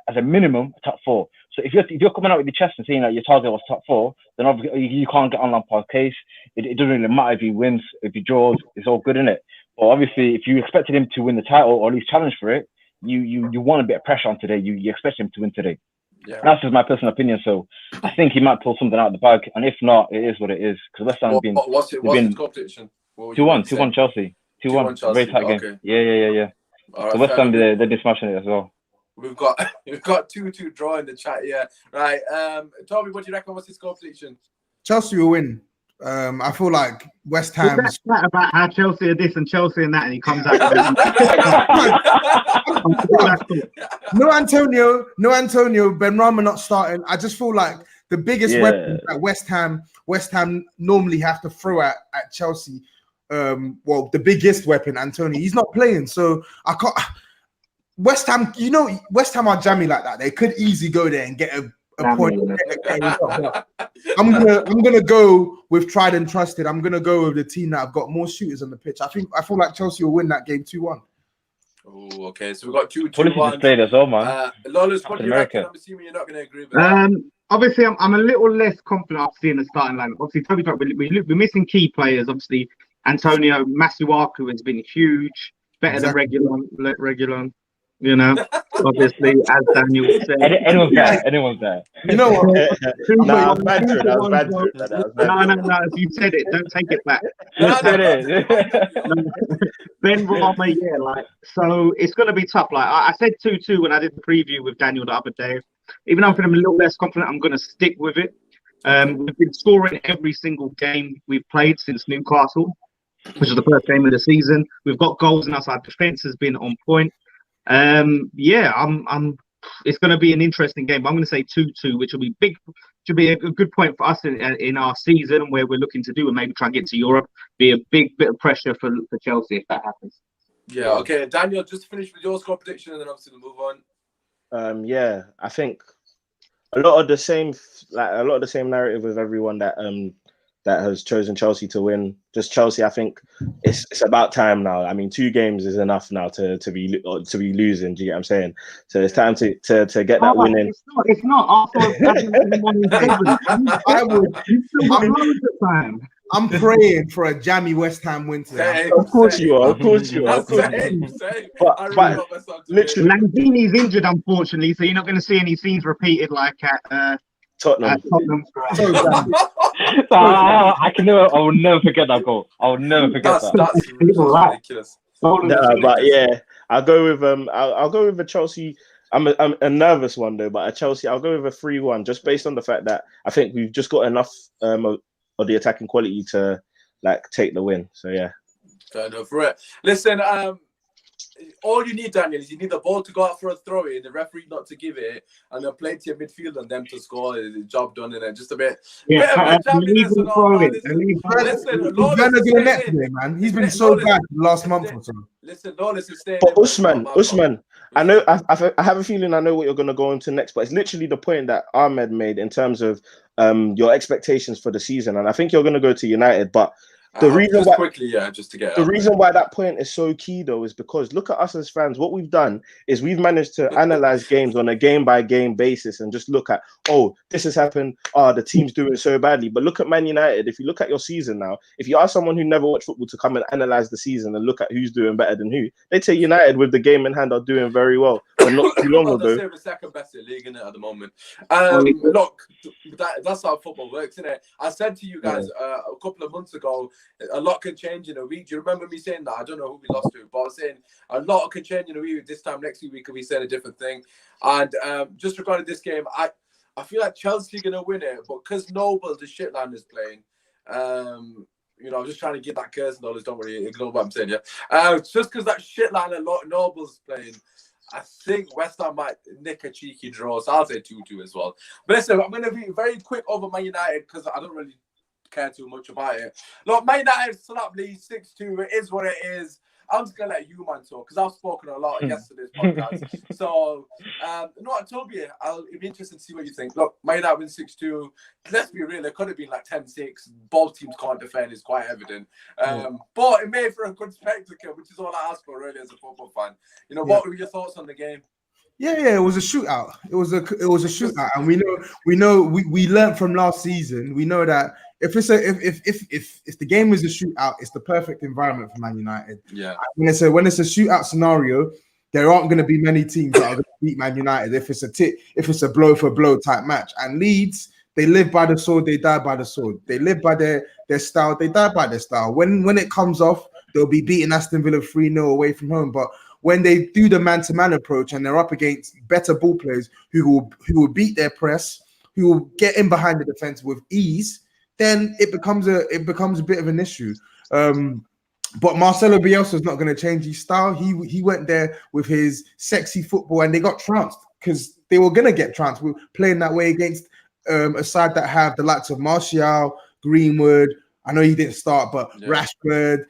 as a minimum top 4. So if you're coming out with your chest and saying that your target was top 4, then obviously you can't get on Lampard's case. It doesn't really matter if he wins, if he draws, it's all good, isn't it? But obviously, if you expected him to win the title or at least challenge for it, you want a bit of pressure on today. You expect him to win today. Yeah. That's just my personal opinion. So I think he might pull something out of the bag, and if not, it is what it is. Because West Ham have been what's the competition? 2-1 Chelsea. 2-1 very tight game. Okay. Yeah. Right, so West Ham they're smashing it as well. We've got 2-2 draw in the chat here. Right. Toby, what do you reckon? What's his score prediction? Chelsea will win. I feel like West Ham. That's about how Chelsea are this and Chelsea and that, and he comes out. No Antonio, Benrahma not starting. I just feel like the biggest weapon that West Ham normally have to throw at Chelsea. The biggest weapon, Antonio, he's not playing, so I can't. West Ham, West Ham are jammy like that. They could easily go there and get a point. I'm gonna go with tried and trusted. I'm gonna go with the team that have got more shooters on the pitch. I feel like Chelsea will win that game 2-1. Oh, okay. So we've got 2-1. Policy displayed as well, man. Lawless, what do you reckon? I'm assuming you're not going to agree with that. Obviously, I'm a little less confident after seeing the starting line. Obviously, Toby, we're missing key players. Obviously, Antonio Masuaku has been huge, better than Reguilon. You know, obviously, as Daniel said. Anyone's there. Anyone's there. You know what? Nah, I was bad to it. I was bad to it. I was bad to it. No. If you said it, don't take it back. You said it. Ben Rama, yeah, like, so it's going to be tough. Like, I said 2-2 when I did the preview with Daniel the other day. Even though I'm feeling a little less confident, I'm going to stick with it. We've been scoring every single game we've played since Newcastle, which is the first game of the season. We've got goals in us. Our defense has been on point. It's going to be an interesting game. I'm going to say 2-2, which will be big. Should be a good point for us in our season where we're looking to do and maybe try and get to Europe. Be a big bit of pressure for Chelsea if that happens. Yeah. Okay, Daniel, just finish with your score prediction and then obviously we'll move on. Yeah, I think a lot of the same narrative with everyone that has chosen Chelsea to win. Just Chelsea, I think it's about time now. I mean, 2 games is enough now to be losing. Do you get what I'm saying? So it's time to get that win in. It's not. I'm praying for a jammy West Ham win today. Of course you are. Of course you are. But literally, Lanzini's injured, unfortunately, so you're not going to see any scenes repeated like at Tottenham. I will never forget that goal. I will never forget that. That's ridiculous. But yeah, I'll go with a Chelsea. I'm a nervous one though, but a Chelsea. I'll go with a 3-1 just based on the fact that I think we've just got enough of the attacking quality to like take the win. So yeah. Fair enough. Right. Listen, all you need, Daniel, is you need the ball to go out for a throw in, the referee not to give it, and then play to your midfield and them to score. The job done in it. Just a bit. Yeah, Listen, man. He's been so bad the last month or so. Listen, Lawless is staying. But Usmaan, I know. I have a feeling I know what you're going to go into next, but it's literally the point that Ahmed made in terms of your expectations for the season, and I think you're going to go to United, but. The reason why that point is so key though is because look at us as fans. What we've done is we've managed to analyze games on a game-by-game basis and just look at, oh, this has happened. Oh, the team's doing so badly. But look at Man United. If you look at your season now, if you ask someone who never watched football to come and analyze the season and look at who's doing better than who, they'd say United with the game in hand are doing very well. But not too long ago. They're the second best in the league at the moment. Look, that's how football works, isn't it? I said to you guys a couple of months ago, a lot can change in a week. Do you remember me saying that? I don't know who we lost to, but I was saying a lot can change in a week. This time next week we could be saying a different thing. And just regarding this game, I feel like Chelsea are going to win it, but because Noble, the shitland, is playing, I'm just trying to get that curse knowledge. Don't worry, ignore what I'm saying, yeah? Just because that shitland and Noble's playing, I think West Ham might nick a cheeky draw, so I'll say 2-2 as well. But listen, I'm going to be very quick over Man United because I don't really care too much about it. Look, Man United slap Leeds 6-2. It is what it is. I'm just gonna let you man talk because I've spoken a lot in yesterday's podcast. So, Toby, it'd be interesting to see what you think. Look, Man United win 6-2. Let's be real, it could have been like 10-6. Both teams can't defend, it's quite evident. But it made for a good spectacle, which is all I ask for really as a football fan. What were your thoughts on the game? Yeah, it was a shootout. It was a shootout, and we learned from last season. We know that if the game is a shootout, it's the perfect environment for Man United. Yeah. When it's a shootout scenario, there aren't going to be many teams that are going to beat Man United if it's a blow for blow type match. And Leeds, they live by the sword, they die by the sword. They live by their style, they die by their style. When it comes off, they'll be beating Aston Villa 3-0 away from home, but when they do the man-to-man approach and they're up against better ball players who will beat their press, who will get in behind the defense with ease, then it becomes a bit of an issue. But Marcelo Bielsa's not going to change his style. He went there with his sexy football and they got trounced because they were going to get trounced. We're playing that way against a side that have the likes of Martial, Greenwood. I know he didn't start, but Rashford,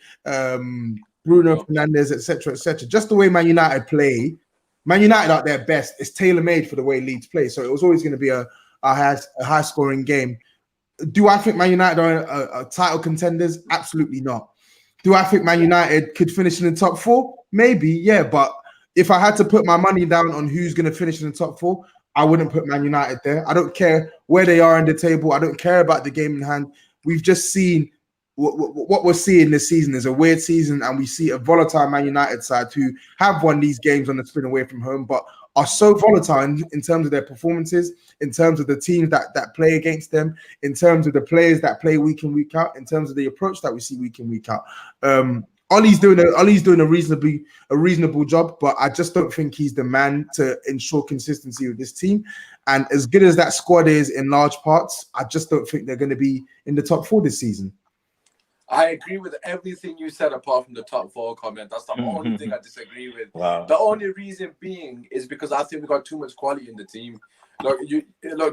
Bruno Fernandes, etc., etc. Just the way Man United play, Man United at their best is tailor-made for the way Leeds play. So it was always going to be a high-scoring game. Do I think Man United are title contenders? Absolutely not. Do I think Man United could finish in the top 4? Maybe, yeah. But if I had to put my money down on who's going to finish in the top 4, I wouldn't put Man United there. I don't care where they are in the table. I don't care about the game in hand. We've just seen what we're seeing this season is a weird season, and we see a volatile Man United side who have won these games on the spin away from home, but are so volatile in terms of their performances, in terms of the teams that play against them, in terms of the players that play week in, week out, in terms of the approach that we see week in, week out. Ollie's doing a reasonable job, but I just don't think he's the man to ensure consistency with this team. And as good as that squad is in large parts, I just don't think they're going to be in the top 4 this season. I agree with everything you said apart from the top 4 comment. That's the only thing I disagree with. Wow. The only reason being is because I think we got too much quality in the team. Look,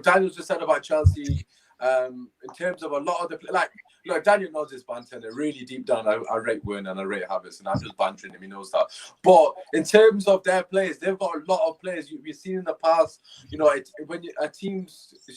Daniel just said about Chelsea. In terms of a lot of the look, Daniel knows this banter, and really deep down, I rate Werner and I rate Havertz, and I'm just bantering him. He knows that. But in terms of their players, they've got a lot of players we've seen in the past. You know, it's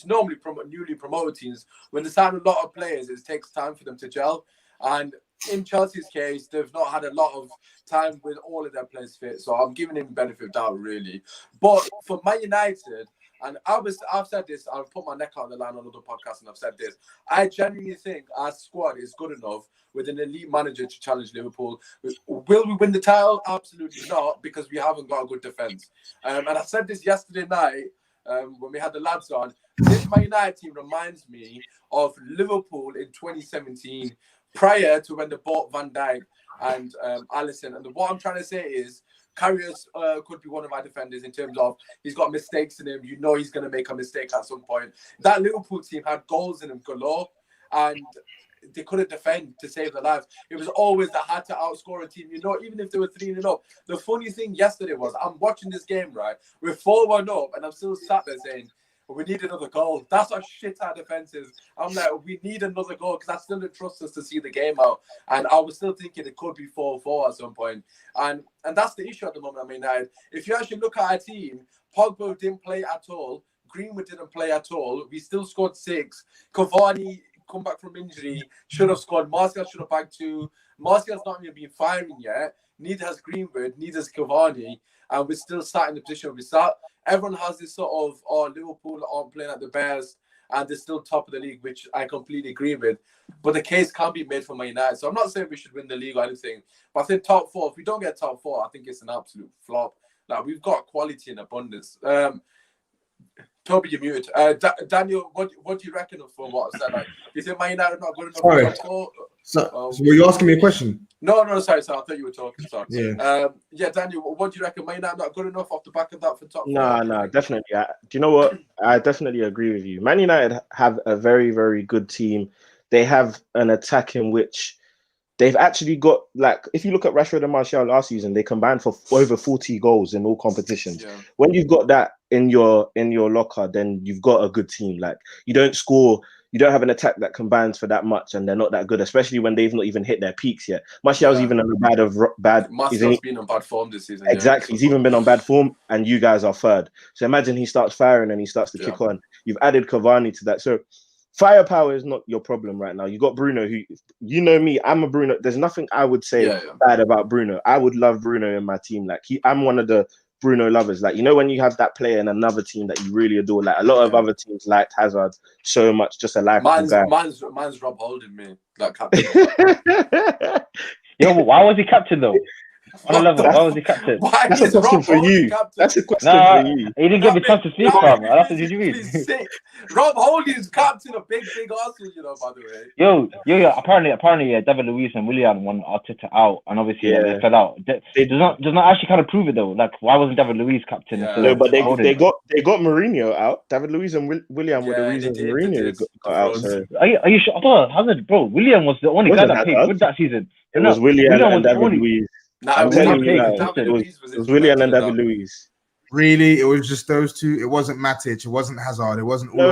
normally newly promoted teams. When they sign a lot of players, it takes time for them to gel. And in Chelsea's case, they've not had a lot of time with all of their players fit. So I'm giving him benefit of doubt, really. But for Man United, and I've said this, I've put my neck out on the line on other podcasts, and I've said this. I genuinely think our squad is good enough with an elite manager to challenge Liverpool. Will we win the title? Absolutely not, because we haven't got a good defence. And I said this yesterday night when we had the lads on. This Man United team reminds me of Liverpool in 2017, prior to when they bought Van Dijk and Alisson. And what I'm trying to say is, Karius could be one of our defenders in terms of he's got mistakes in him. You know he's going to make a mistake at some point. That Liverpool team had goals in them galore, and they couldn't defend to save their lives. It was always they had to outscore a team, you know, even if they were 3-0 up. The funny thing yesterday was I'm watching this game, right? We're 4-1 up, and I'm still sat there saying, we need another goal. That's how shit our defense is. I'm like, we need another goal because I still didn't trust us to see the game out. And I was still thinking it could be 4-4 at some point. And that's the issue at the moment. I mean, if you actually look at our team, Pogba didn't play at all. Greenwood didn't play at all. We still scored 6. Cavani come back from injury, should have scored. Martial should have bagged 2. Martial's not even been firing yet. Neither has Greenwood, neither has Cavani. And we're still sat in the position we sat. Everyone has this sort of, Liverpool aren't playing at the best, and they're still top of the league, which I completely agree with. But the case can't be made for Man United. So I'm not saying we should win the league or anything, but I think top 4, if we don't get top 4, I think it's an absolute flop. Like, we've got quality in abundance. Toby, you're muted. Daniel, what do you reckon of what I said? Like, you think Man United not good enough for top 4? So were you asking me a question? No, sorry. I thought you were talking. Sorry. Yeah. Daniel, what do you reckon? Man United not good enough off the back of that for top 4? No, definitely. Do you know what? I definitely agree with you. Man United have a very, very good team. They have an attack in which they've actually got, like, if you look at Rashford and Martial last season, they combined for over 40 goals in all competitions. Yeah. When you've got that in your locker, then you've got a good team. Like, you don't have an attack that combines for that much, and they're not that good, especially when they've not even hit their peaks yet. Martial's even on a bad. Martial's been on bad form this season. Exactly, he's even been on bad form, and you guys are third. So imagine he starts firing and he starts to kick on. You've added Cavani to that, so firepower is not your problem right now. You got Bruno, who, you know me, I'm a Bruno. There's nothing I would say bad about Bruno. I would love Bruno in my team. Like, I'm one of the Bruno lovers. Like, you know, when you have that player in another team that you really adore, like a lot of other teams liked Hazard so much, just a likeable guy. Mine's Rob Holding, me, like captain. Yo, why was he captain though? On a level, why was he captain? That's a question for you. That's a question for you. He didn't give me a chance to speak, fam. That's what you mean. Rob Holding's captain of big Arsenal, you know, by the way. Yo. Apparently, David Luiz and Willian won Arteta out, and obviously they fell out. Does not actually kind of prove it though. Like, why wasn't David Luiz captain? No, but they got Mourinho out. David Luiz and Willian were the reasons Mourinho got out. So. Are you sure? I thought Hazard, bro. Willian was the only guy that played good that season. It was Willian and David Luiz. I'm telling you, it was Willian and David Luiz. Really, it was just those two. It wasn't Matic. It wasn't Hazard. It wasn't all.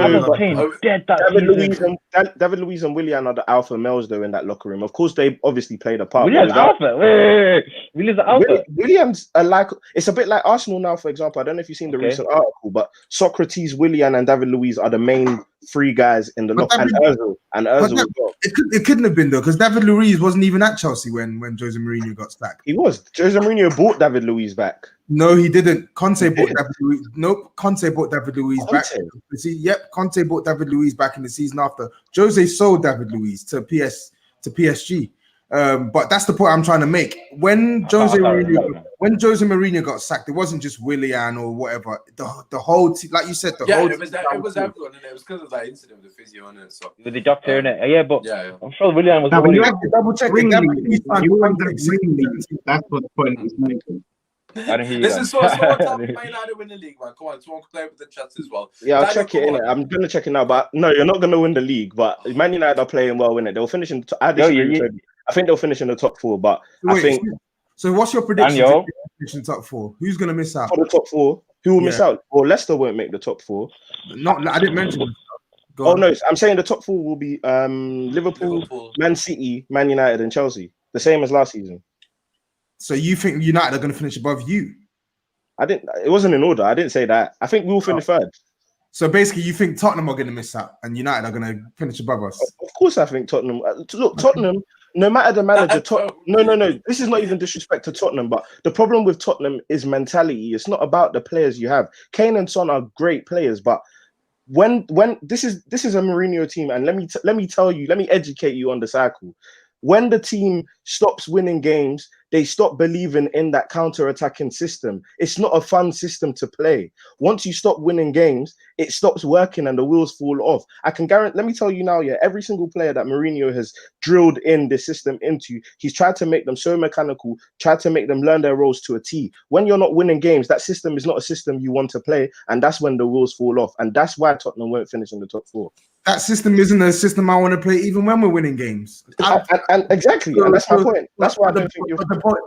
David Luiz and Willian are the alpha males though in that locker room. Of course, they obviously played a part. Willian's alpha. Wait. Willian's alpha. Williams are like, it's a bit like Arsenal now. For example, I don't know if you've seen the recent article, but Socrates, Willian, and David Luiz are the main 3 guys in the locker. And Özil. It couldn't have been though, because David Luiz wasn't even at Chelsea when Jose Mourinho got sacked. He was. Jose Mourinho bought David Luiz back. No, he didn't. Conte bought David Luiz. Nope, Conte bought David Luiz back. Conte bought David Luiz back in the season after. Jose sold David Luiz to to PSG. But that's the point I'm trying to make. When Jose Mourinho got sacked, it wasn't just Willian or whatever. The whole team, like you said, it was everyone, and it was because of that incident with the physio, and so with the doctor in it. Yeah, but I'm sure Willian was. No, but you have to double check it. That's what the point is making. I don't hear you. This is so tough. Man United win the league, man. Come on, someone can play with the chats as well. Yeah, I'll check it in. I'm gonna check it now, but no, you're not gonna win the league. But Man United are playing well, in it. They'll finish in. I think they'll finish in the top 4, but I think. So, what's your prediction? Finish in top 4. Who's gonna miss out for the top 4? Who will miss out? Well, Leicester won't make the top 4. I didn't mention. No, I'm saying the top 4 will be Liverpool, Man City, Man United, and Chelsea. The same as last season. So you think United are going to finish above you? It wasn't in order. I didn't say that. I think we will finish third. So basically, you think Tottenham are going to miss out and United are going to finish above us? Of course, I think Tottenham. Look, Tottenham. No matter the manager, no. This is not even disrespect to Tottenham, but the problem with Tottenham is mentality. It's not about the players you have. Kane and Son are great players, but when this is a Mourinho team, and let me educate you on the cycle. When the team stops winning games, they stop believing in that counter-attacking system. It's not a fun system to play. Once you stop winning games, it stops working and the wheels fall off. I can guarantee, let me tell you now, every single player that Mourinho has drilled in this system into, he's tried to make them so mechanical, tried to make them learn their roles to a T. When you're not winning games, that system is not a system you want to play, and that's when the wheels fall off. And that's why Tottenham won't finish in the top 4. That system isn't a system I want to play even when we're winning games. And exactly, and that's my point. That's why I don't think you're...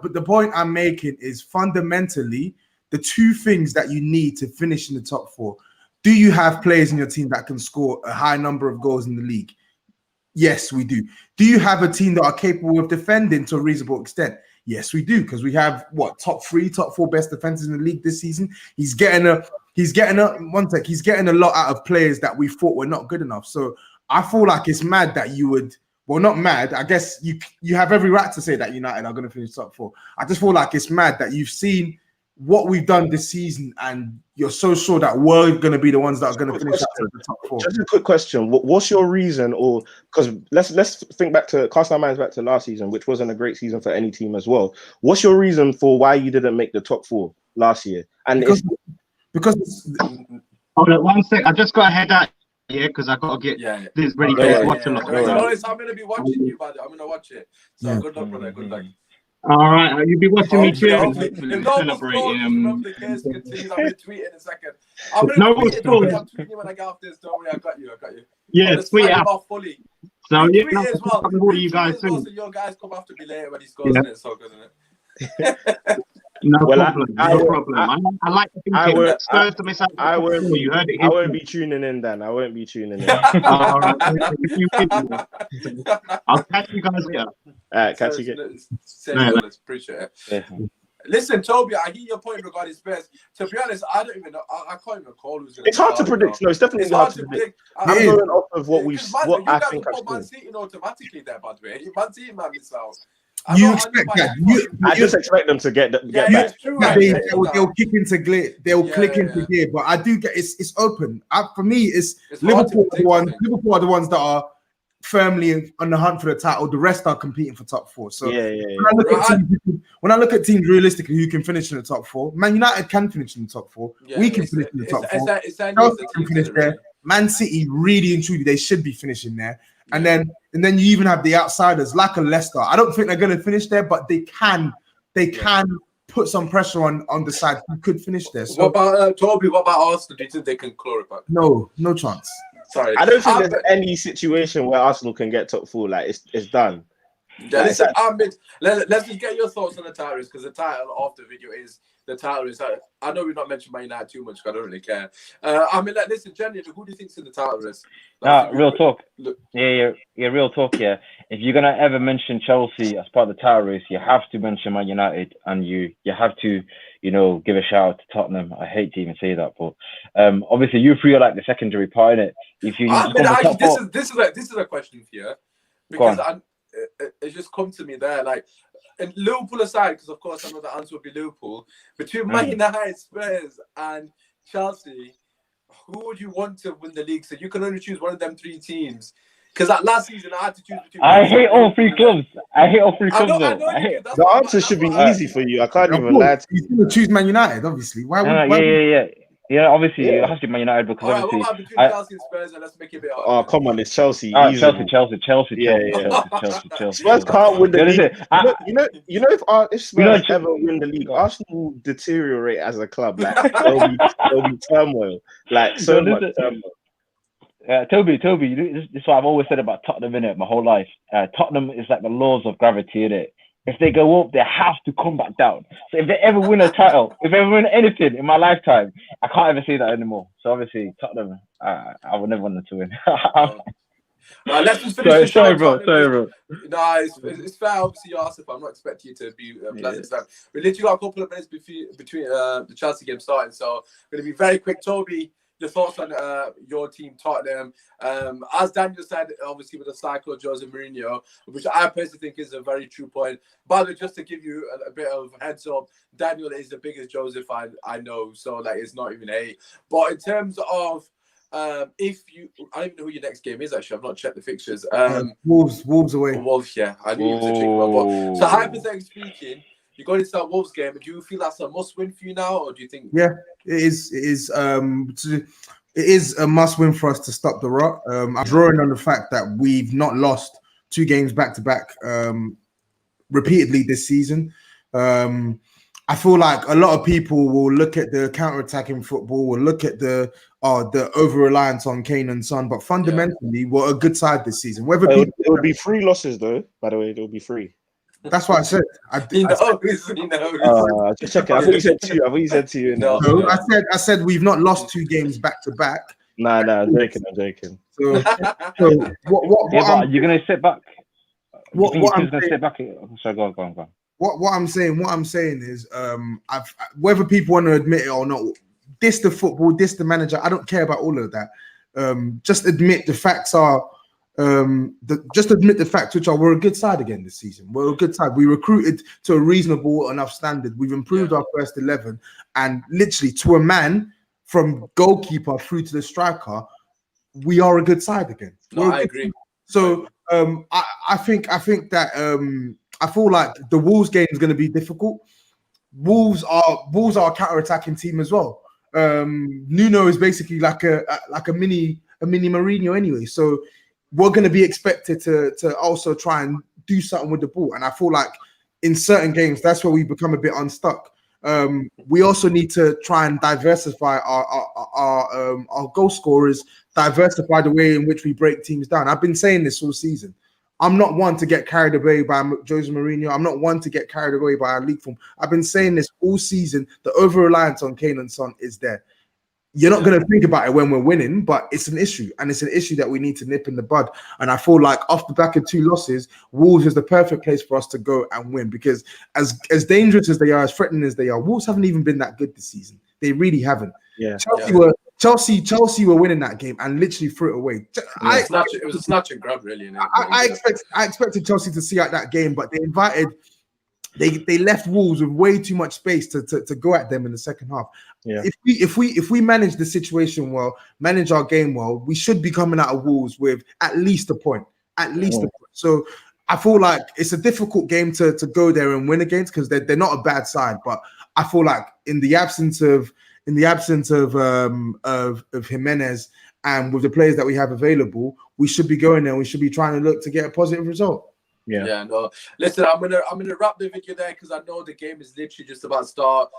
But the point I'm making is fundamentally the two things that you need to finish in the top 4. Do you have players in your team that can score a high number of goals in the league? Yes, we do. Do you have a team that are capable of defending to a reasonable extent? Yes, we do, because we have top 4 best defenders in the league this season. He's getting a lot out of players that we thought were not good enough. So I feel like it's mad that you would, well, not mad. I guess you have every right to say that United are going to finish top 4. I just feel like it's mad that you've seen what we've done this season and you're so sure that we're going to be the ones that are going to finish up in the top 4. Just a quick question. What's your reason, or because let's think back to, cast our minds back to last season, which wasn't a great season for any team as well. What's your reason for why you didn't make the top 4 last year? And because hold on 1 sec. I just got to head out here because I got to get this ready to watch a lot. I'm going to be watching you, buddy. I'm going to watch it. So good luck, brother. Good luck. All right, you'll be watching me too. If no the case continues, I'll be tweeting in a second. I'm tweeting you when I get off this. Don't worry, I got you. Yeah, tweet out fully. So yeah, as well. What you guys think? So your guys come after me later when he scores, isn't it? So good, isn't it? No problem. I like to think it works. I won't be tuning in then. I won't be tuning in. All right. I'll catch you guys later. All right, catch you again. Appreciate it. Yeah. Listen, Toby, I hear your point regarding Spurs. To be honest, I don't even know. I can't even call who's going to. It's hard to predict. No, it's definitely hard to predict. I'm going off of what I think I've seen. Man City automatically there, by the way. Man City might miss out. You expect that? I just expect them to get back. They'll kick into gear. They'll click into gear. But I do get it's open. For me, it's Liverpool are the ones that are firmly on the hunt for the title. The rest are competing for top 4. So when I look at teams realistically who can finish in the top 4, Man United can finish in the top 4. We can finish in the top 4. Chelsea can finish there. Man City, really and truly, they should be finishing there. And then you even have the outsiders like a Leicester. I don't think they're going to finish there, but they can put some pressure on the side who could finish there. So, what about Toby? What about Arsenal? Do you think they can claw it back? No chance. Sorry, I don't think there's any situation where Arsenal can get top 4. Like it's done. Yeah, listen, let's just get your thoughts on the title race, because the title of the video is the title race. I know we've not mentioned Man United too much, because I don't really care. Listen, generally, who do you think's in the title race? Real talk. Yeah, real talk. Yeah, if you're gonna ever mention Chelsea as part of the title race, you have to mention Man United, and you have to, give a shout out to Tottenham. I hate to even say that, but obviously you three are like the secondary part in it. If you this is a question for you, because it just come to me there, like, and Liverpool aside, because of course I know the answer would be Liverpool. Between Man United, Spurs, and Chelsea, who would you want to win the league? So you can only choose one of them 3 teams. Because that last season I had to choose between. I hate all three clubs. I hate all three clubs. I know you do. The answer should be easy for you. I can't even lie to He's going to choose Man United, obviously. Why would? Yeah, obviously it has to be Man United because All right, obviously. what about between Chelsea and Spurs? And let's make it a bit harder. Oh, come on, it's Chelsea. Chelsea. Spurs can't win the league. You know if Spurs know, ever win the league, Arsenal will deteriorate as a club. Like there'll be turmoil. Like so much turmoil. Toby, this is what I've always said about Tottenham in it my whole life. Tottenham is like the laws of gravity in it. If they go up, they have to come back down. So if they ever win a title, if they ever win anything in my lifetime, I can't ever say that anymore. So obviously Tottenham, I would never want them to win. Right, let's just finish the show. Sorry, bro. No, it's fair. Obviously, you asked if I'm not expecting you to be pleasant. Yeah. We literally got a couple of minutes between the Chelsea game starting, so I'm going to be very quick. Toby, your thoughts on your team, Tottenham. As Daniel said, obviously with the cycle of Jose Mourinho, which I personally think is a very true point. By the way, just to give you a bit of heads up, Daniel is the biggest Jose fan I know, so like it's not even a. But in terms of if you, I don't even know who your next game is. Actually, I've not checked the fixtures. Wolves away. Wolves, yeah. I knew you to check them out. So hypothetically speaking, you're going into that Wolves game. Do you feel that's a must-win for you now, or do you think? Yeah, it is. It is a must-win for us to stop the rot. I'm drawing on the fact that we've not lost 2 games back-to-back repeatedly this season. I feel like a lot of people will look at the counter-attacking football, will look at the over-reliance on Kane and Son, but fundamentally, we're a good side this season. It would be 3 losses, though. By the way, it will be 3. That's what I said. He knows. Just checking. I thought you said 2. I thought you said 2. No, I said we've not lost 2 games back-to-back. Nah, I'm joking. So what you're gonna sit back. What I'm gonna sit back. Sorry, go on. What I'm saying is, whether people want to admit it or not, this the football, this the manager. I don't care about all of that. Just admit the facts are. Just admit the facts, which are we're a good side again this season. We're a good side. We recruited to a reasonable enough standard. We've improved our first 11, and literally to a man, from goalkeeper through to the striker, we are a good side again. No, I agree. So I think that I feel like the Wolves game is going to be difficult. Wolves are a counter-attacking team as well. Nuno is basically like a mini Mourinho anyway. So we're going to be expected to also try and do something with the ball. And I feel like in certain games, that's where we become a bit unstuck. We also need to try and diversify our goal scorers, diversify the way in which we break teams down. I've been saying this all season. I'm not one to get carried away by Jose Mourinho. I'm not one to get carried away by our league form. I've been saying this all season. The over-reliance on Kane and Son is there. You're not going to think about it when we're winning, but it's an issue, and it's an issue that we need to nip in the bud. And I feel like off the back of 2 losses, Wolves is the perfect place for us to go and win, because as dangerous as they are, as threatening as they are, Wolves haven't even been that good this season. They really haven't. Yeah. Chelsea were winning that game and literally threw it away. It was a snatch and grab, really. I expected Chelsea to see out that game, but they left Wolves with way too much space to go at them in the second half. Yeah. If we manage the situation well, manage our game well, we should be coming out of Wolves with at least a point. A point. So I feel like it's a difficult game to go there and win against, because they're not a bad side. But I feel like in the absence of Jimenez and with the players that we have available, we should be going there. We should be trying to look to get a positive result. Yeah. No. Listen, I'm gonna wrap the video there because I know the game is literally just about to start.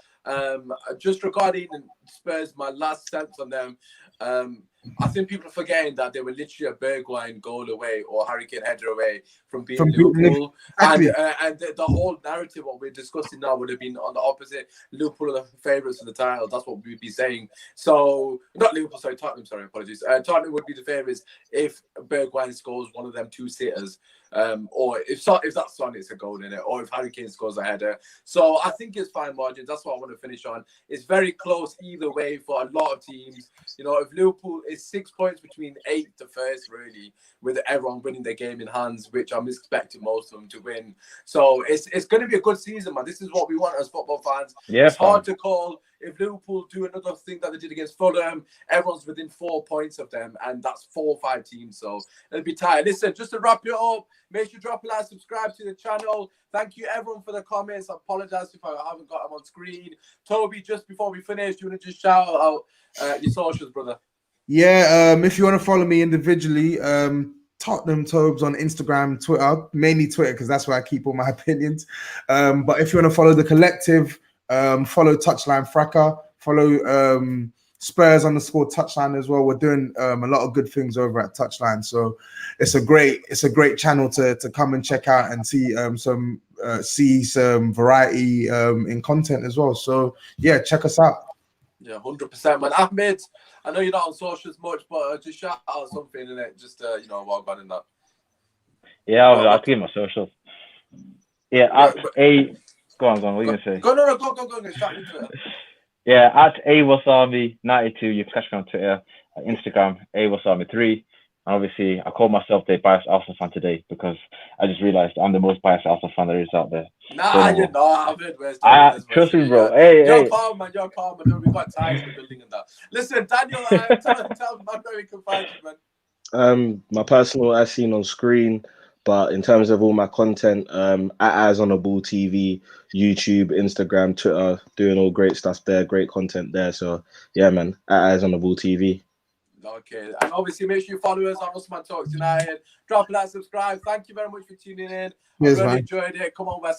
Just regarding Spurs, my last sense on them. I think people are forgetting that they were literally a Bergwijn goal away or Harry Kane header away from beating Liverpool. Exactly. And the whole narrative, what we're discussing now, would have been on the opposite. Liverpool are the favourites for the title. That's what we'd be saying. So, not Liverpool, sorry, Tottenham, apologies. Tottenham would be the favourites if Bergwijn scores one of them 2 sitters. Or if that's Son, it's a goal in it, or if Harry Kane scores a header. So I think it's fine margins. That's what I want to finish on. It's very close either way for a lot of teams. You know, if Liverpool is 6 points between 8th to 1st, really, with everyone winning their game in hands, which I'm expecting most of them to win. So it's going to be a good season, man. This is what we want as football fans. Yeah, it's hard to call. if Liverpool do another thing that they did against Fulham, everyone's within 4 points of them, and that's 4 or 5 teams. So it'll be tight. Listen, just to wrap it up, make sure you drop a like, subscribe to the channel. Thank you everyone for the comments. I apologize if I haven't got them on screen. Toby, just before we finish, do you want to just shout out your socials, brother? Yeah, if you want to follow me individually, Tottenham Tobes on Instagram, Twitter, mainly Twitter because that's where I keep all my opinions. But if you want to follow the collective, follow Touchline Fracas, follow Spurs _touchline as well. We're doing a lot of good things over at Touchline, so it's a great channel to come and check out and see some variety in content as well. So yeah, check us out. Yeah, 100%, man. Ahmed, I know you're not on socials much, but just shout out something in it. Just while going in that. Yeah, I'll give my socials. Yeah, at A. Go on. What are you gonna say? Go. Shout me to it. Yeah, at AWasami92. You can catch me on Twitter, Instagram, AWasami3. And obviously, I call myself the biased Arsenal fan today because I just realized I'm the most biased Arsenal fan there is out there. Nah, you're not. Trust me, bro. You're Hey. calm, man. You're calm, man. We've got ties to building and that. Listen, Daniel, tell man where we can find you, man. My personal as seen on screen, but in terms of all my content, at Eyes on the Ball TV, YouTube, Instagram, Twitter, doing all great stuff there, great content there. So yeah, man, at Eyes on the Ball TV. Okay, and obviously make sure you follow us on Usmaan Talks United. Drop a like, subscribe. Thank you very much for tuning in. I really enjoyed it. Come on, West